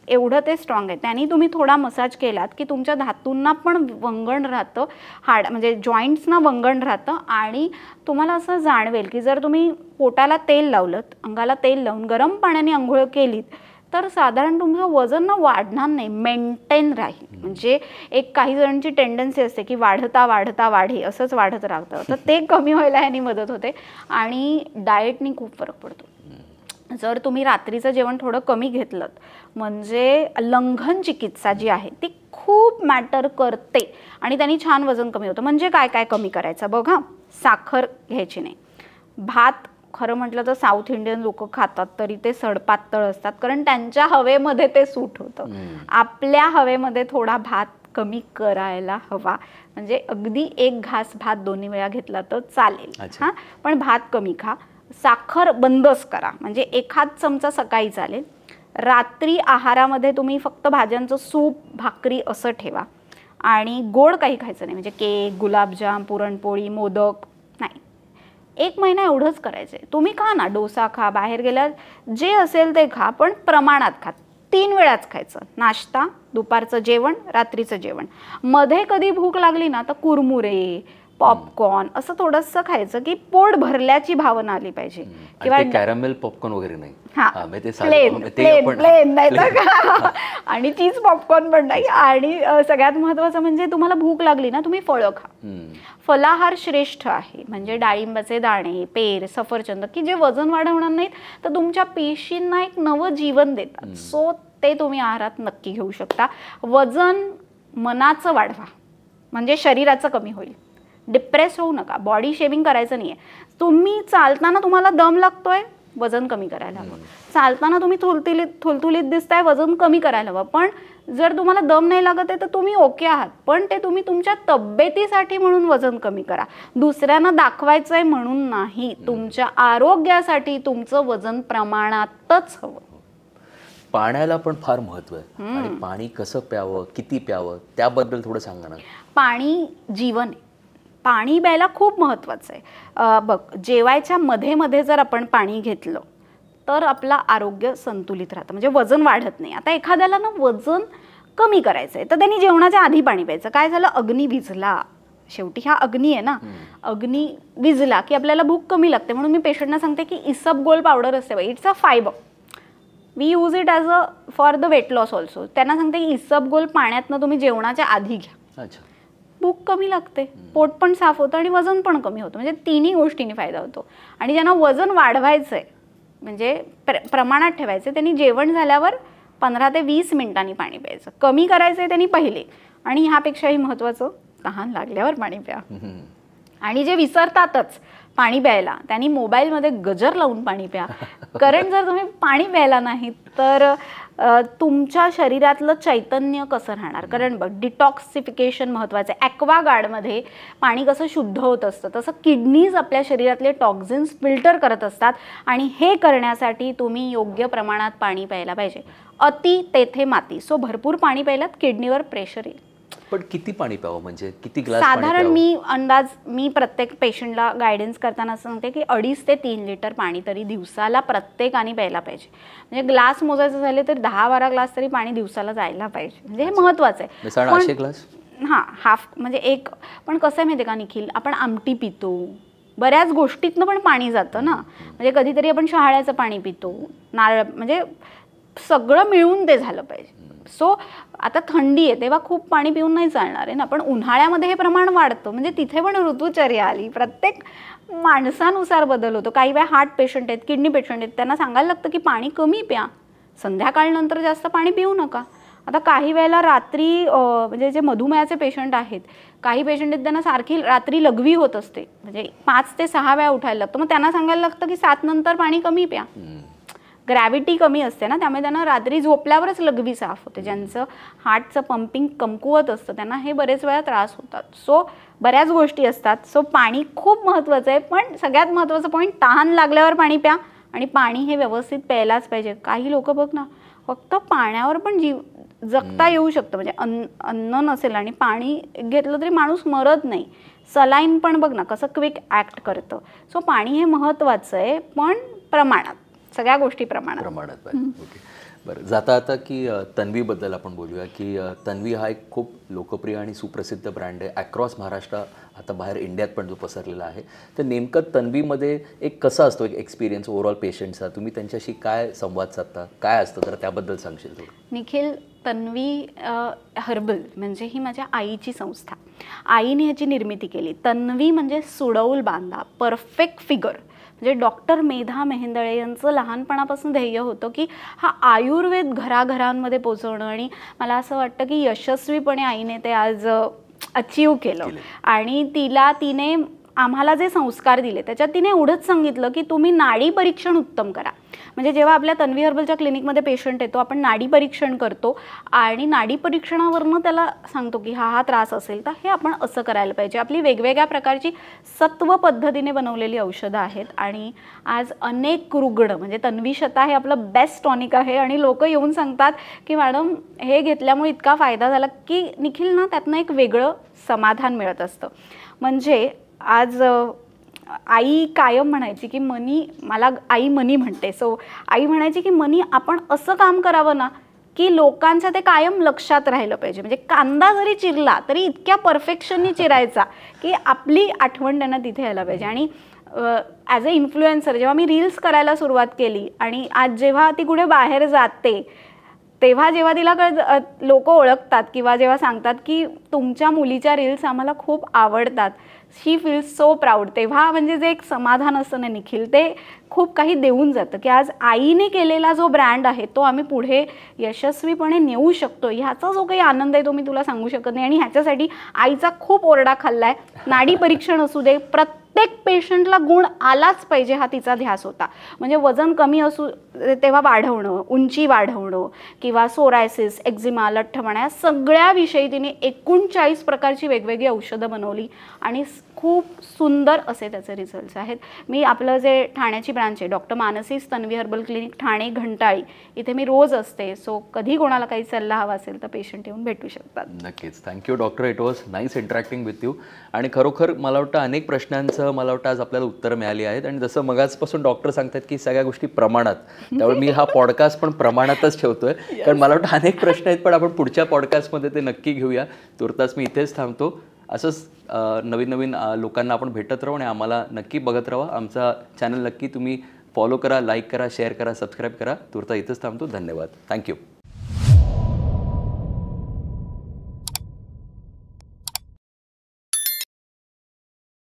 एवढं ते स्ट्रॉंग आहे. त्यांनी तुम्ही थोडा मसाज केलात की तुमच्या धातूंना पण वंगण राहतं, म्हणजे जॉईंट्सना वंगण राहतं. आणि तुम्हाला असं जाणवेल की जर तुम्ही पोटाला तेल लावलं, अंगाला तेल लावून गरम पाण्याने आंघोळ केलीत तर साधारण तुमचं वजन ना वाढणार नाही, मेंटेन राहील. म्हणजे एक काही जणांची टेंडन्सी असते की वाढता वाढता वाढे, असंच वाढत राहतं, तर ते कमी व्हायला ह्यानी मदत होते. आणि डाएटनी खूप फरक पडतो. जर तुम्ही रात्रीचं जेवण थोडं कमी घेतलं, म्हणजे लंघन चिकित्सा जी आहे ती खूप मॅटर करते आणि त्यांनी छान वजन कमी होतं. म्हणजे काय काय कमी करायचं बघा. साखर घ्यायची नाही. भात खरं म्हटलं तर साऊथ इंडियन लोक खातात तरी ते सडपातळ असतात, कारण त्यांच्या हवेमध्ये ते सूट होतं. आपल्या हवेमध्ये थोडा भात कमी करायला हवा. म्हणजे अगदी एक घास भात 2 वेळा घेतला तर चालेल, हां, पण भात कमी खा. साखर बंदच करा, म्हणजे एखाद चमचा सकाळी चालेल. रात्री आहारामध्ये तुम्ही फक्त भाज्यांचं सूप, भाकरी असं ठेवा. आणि गोड काही खायचं नाही, म्हणजे केक, गुलाबजाम, पुरणपोळी, मोदक नाही. 1 महिना एवढंच करायचं आहे. तुम्ही खा ना, डोसा खा, बाहेर गेल्यावर जे असेल ते खा, पण प्रमाणात खा. 3 वेळाच खायचं. नाश्ता, दुपारचं जेवण, रात्रीचं जेवण. मध्ये कधी भूक लागली ना तर कुरमुरे, पॉपकॉर्न असं थोडंसं खायचं की पोट भरल्याची भावना आली पाहिजे. किंवा कॅरमेल पॉपकॉर्न वगैरे नाही, प्लेन नाही तर का, आणि चीज पॉपकॉर्न पण नाही. आणि सगळ्यात महत्त्वाचं म्हणजे तुम्हाला भूक लागली ना, तुम्ही फळं खा. फलाहार श्रेष्ठ आहे. म्हणजे डाळिंबाचे दाणे, पेर, सफरचंद, की जे वजन वाढवणार नाहीत तर तुमच्या पेशींना एक नवं जीवन देतात. सो ते तुम्ही आहारात नक्की घेऊ शकता. वजन मनाचं वाढवा, म्हणजे शरीराचं कमी होईल. डिप्रेस होऊ नका. बॉडी शेविंग करायचं नाही आहे. तुम्ही चालताना तुम्हाला दम लागतोय, वजन कमी करायला हवं. चालताना तुम्ही थुलथुलीत दिसताय, वजन कमी करायला हवं. पण जर तुम्हाला दम नाही लागत आहे तर तुम्ही ओके आहात, पण ते तुम्ही तुमच्या तब्येतीसाठी म्हणून वजन कमी करा. दुसऱ्यांना दाखवायचं आहे म्हणून नाही. तुमच्या आरोग्यासाठी तुमचं वजन प्रमाणातच हवं. पाण्याला पण फार महत्त्व आहे. आणि पाणी कसं प्यावं, किती प्यावं, त्याबद्दल थोडं सांगा ना. पाणी जीवन आहे. पाणी प्यायला खूप महत्त्वाचं आहे. बघ, जेवायच्या मध्ये जर आपण पाणी घेतलं तर आपलं आरोग्य संतुलित राहतं, म्हणजे वजन वाढत नाही. आता एखाद्याला ना वजन कमी करायचं आहे तर त्यांनी जेवणाच्या आधी पाणी प्यायचं. काय झालं, अग्नी विझला, शेवटी हा अग्नी आहे ना, अग्नी विझला की आपल्याला भूक कमी लागते. म्हणून मी पेशंटना सांगते की इसबगोल पावडर असते, it's a fibre. We use it as a for the weight loss also. त्यांना सांगते की इसबगोल पाण्यातनं तुम्ही जेवणाच्या आधी घ्या. अच्छा. भूक कमी लागते, पोट पण साफ होतं आणि वजन पण कमी होतं. म्हणजे तिन्ही गोष्टींनी फायदा होतो. आणि ज्यांना वजन वाढवायचं आहे म्हणजे प्रमाणात ठेवायचं त्यांनी जेवण झाल्यावर 15 ते 20 मिनिटांनी पाणी प्यायचं. कमी करायचं आहे त्यांनी पहिले. आणि ह्यापेक्षाही महत्त्वाचं तहान लागल्यावर पाणी प्या. आणि जे विसरतातच पाणी प्यायला त्यांनी मोबाईलमध्ये गजर लावून पाणी प्या. कारण जर तुम्ही पाणी प्यायला नाही तर तुमच्या शरीरातलं चैतन्य कसं राहणार. कारण बघ डिटॉक्सिफिकेशन महत्त्वाचं आहे. ॲक्वागार्डमध्ये पाणी कसं शुद्ध होत असतं तसं किडनीज आपल्या शरीरातले टॉक्झिन्स फिल्टर करत असतात. आणि हे करण्यासाठी तुम्ही योग्य प्रमाणात पाणी प्यायला पाहिजे. अति तेथे माती. सो भरपूर पाणी प्यायलात किडनीवर प्रेशर येईल. पण किती पाणी प्यावं म्हणजे किती ग्लास? साधारण मी प्रत्येक पेशंटला गायडन्स करताना असं सांगते की 2.5 ते 3 लिटर पाणी तरी दिवसाला प्रत्येकाने प्यायला पाहिजे. म्हणजे ग्लास मोजायचे झाले तर 10-12 ग्लास तरी पाणी दिवसाला जायला पाहिजे. म्हणजे हे महत्त्वाचं आहे. हां, हाफ म्हणजे एक. पण कसं आहे माहिती आहे का निखिल, आपण आमटी पितो, बऱ्याच गोष्टीतनं पण पाणी जातं ना. म्हणजे कधीतरी आपण शहाळ्याचं पाणी पितो, नारळ, म्हणजे सगळं मिळून ते झालं पाहिजे. सो आता थंडी आहे तेव्हा खूप पाणी पिऊन नाही चालणार आहे ना. पण उन्हाळ्यामध्ये हे प्रमाण वाढतं. म्हणजे तिथे पण ऋतुचर्या आली. प्रत्येक माणसानुसार बदल होतो. काही वेळा हार्ट पेशंट आहेत, किडनी पेशंट आहेत, त्यांना सांगायला लागतं की पाणी कमी प्या, संध्याकाळनंतर जास्त पाणी पिऊ नका. आता काही वेळेला रात्री म्हणजे जे मधुमेहाचे पेशंट आहेत, काही पेशंट आहेत त्यांना सारखी रात्री लघवी होत असते. म्हणजे 5 ते 6 वेळा उठायला लागतं. मग त्यांना सांगायला लागतं की 7 नंतर पाणी कमी प्या. ग्रॅव्हिटी कमी असते ना, त्यामुळे त्यांना रात्री झोपल्यावरच लघवी साफ होते. ज्यांचं हार्टचं पंपिंग कमकुवत असतं त्यांना हे बरेच वेळा त्रास होतात. सो बऱ्याच गोष्टी असतात. सो पाणी खूप महत्त्वाचं आहे. पण सगळ्यात महत्त्वाचं पॉईंट, तहान लागल्यावर पाणी प्या. आणि पाणी हे व्यवस्थित प्यायलाच पाहिजे. काही लोक बघ ना, फक्त पाण्यावर पण जगता येऊ शकतं. म्हणजे अन्न नसेल आणि पाणी घेतलं तरी माणूस मरत नाही. सलाईन पण बघ ना कसं क्विक ॲक्ट करतं. सो पाणी हे महत्त्वाचं आहे, पण प्रमाणात, सगळ्या गोष्टी प्रमाणात. ओके. बरं, जाता आता की तन्वीबद्दल आपण बोलूया की तन्वी हा एक खूप लोकप्रिय आणि सुप्रसिद्ध ब्रँड आहे. ॲक्रॉस महाराष्ट्र, आता बाहेर इंडियात पण जो पसरलेला आहे. तर नेमकं तन्वीमध्ये एक कसा असतो एक एक्सपिरियन्स ओव्हरऑल पेशंटचा? तुम्ही त्यांच्याशी काय संवाद साधता, काय असतं, तर त्याबद्दल सांगशील थोडं? निखिल, तन्वी हर्बल म्हणजे ही माझ्या आईची संस्था. आईने ह्याची निर्मिती केली. तन्वी म्हणजे सुडौल बांधा, परफेक्ट फिगर. म्हणजे डॉक्टर मेधा मेहेंदळे यांचं लहानपणापासून ध्येय होतं की हा आयुर्वेद घराघरांमध्ये पोचवणं. आणि मला असं वाटतं की यशस्वीपणे आईने ते आज अचीव केलं. आणि तिने आम्हाला जे संस्कार दिले त्याच्यात तिने एवढंच सांगितलं की तुम्ही नाडी परीक्षण उत्तम करा. म्हणजे जेव्हा आपल्या तन्वी हर्बलच्या क्लिनिकमध्ये पेशंट येतो, आपण नाडी परीक्षण करतो आणि नाडी परीक्षणावरनं त्याला सांगतो की हा त्रास असेल तर हे आपण असं करायला पाहिजे. आपली वेगवेगळ्या प्रकारची सत्व पद्धतीने बनवलेली औषधं आहेत. आणि आज अनेक रुग्ण, म्हणजे तन्वी शता हे आपलं बेस्ट टॉनिक आहे. आणि लोक येऊन सांगतात की मॅडम हे घेतल्यामुळे इतका फायदा झाला की निखिल ना त्यातनं एक वेगळं समाधान मिळत असतं. म्हणजे आज आई कायम म्हणायची की मनी, मला आई मनी म्हणते. सो आई म्हणायची की मनी, आपण असं काम करावं ना की लोकांच्या ते कायम लक्षात राहिलं पाहिजे. म्हणजे कांदा जरी चिरला तरी इतक्या परफेक्शननी चिरायचा की आपली आठवण त्यांना तिथे यायला पाहिजे. आणि ॲज अ इन्फ्लुएन्सर जेव्हा मी रील्स करायला सुरुवात केली आणि आज जेव्हा ती कुठे बाहेर जाते तेव्हा जेव्हा तिला लोक ओळखतात किंवा जेव्हा सांगतात की तुमच्या मुलीच्या रील्स आम्हाला खूप आवडतात, शी फील्स सो प्राऊड. तेव्हा म्हणजे जे एक समाधान असतं ना निखिल, ते खूप काही देऊन जातं की आज आईने केलेला जो ब्रँड आहे तो आम्ही पुढे यशस्वीपणे नेऊ शकतो. ह्याचा जो काही आनंद आहे तो मी तुला सांगू शकत नाही. आणि ह्याच्यासाठी आईचा खूप ओरडा खाल्ला आहे. नाडी परीक्षण असू दे, प्रत्येक पेशंटला गुण आलाच पाहिजे हा तिचा ध्यास होता. म्हणजे वजन कमी असू तेव्हा वाढवणं, उंची वाढवणं किंवा सोरायसिस, एक्झिमा, लठ्ठपणा या सगळ्याविषयी तिने 39 प्रकारची वेगवेगळी औषधं बनवली आणि खूप सुंदर असे त्याचे रिझल्ट्स आहेत. मी आपलं जे ठाण्याची ब्रांच आहे डॉक्टर मानसीस तन्वी हर्बल क्लिनिक ठाणे घंटाळी, इथे मी रोज असते. सो कधी कोणाला काही सल्ला हवा असेल तर पेशंट येऊन भेटू शकतात. नक्कीच. Thank you doctor. It was nice interacting with you. आणि खरोखर मला वाटतं अनेक प्रश्नांचं मला वाटतं आज आपल्याला उत्तरं मिळाली आहेत. आणि जसं मगाचपासून डॉक्टर सांगतात की सगळ्या गोष्टी प्रमाणात, त्यामुळे मी हा पॉडकास्ट पण प्रमाणातच ठेवतोय. कारण मला वाटतं अनेक प्रश्न आहेत पण आपण पुढच्या पॉडकास्टमध्ये ते नक्की घेऊया. तुर्तास मी इथेच थांबतो. असंच नवीन नवीन लोकांना आपण भेटत राहू आणि आम्हाला नक्की बघत राहा. आमचा चॅनल नक्की तुम्ही फॉलो करा, लाईक करा, शेअर करा, सबस्क्राईब करा. तुर्ता इथंच थांबतो. धन्यवाद. थँक्यू.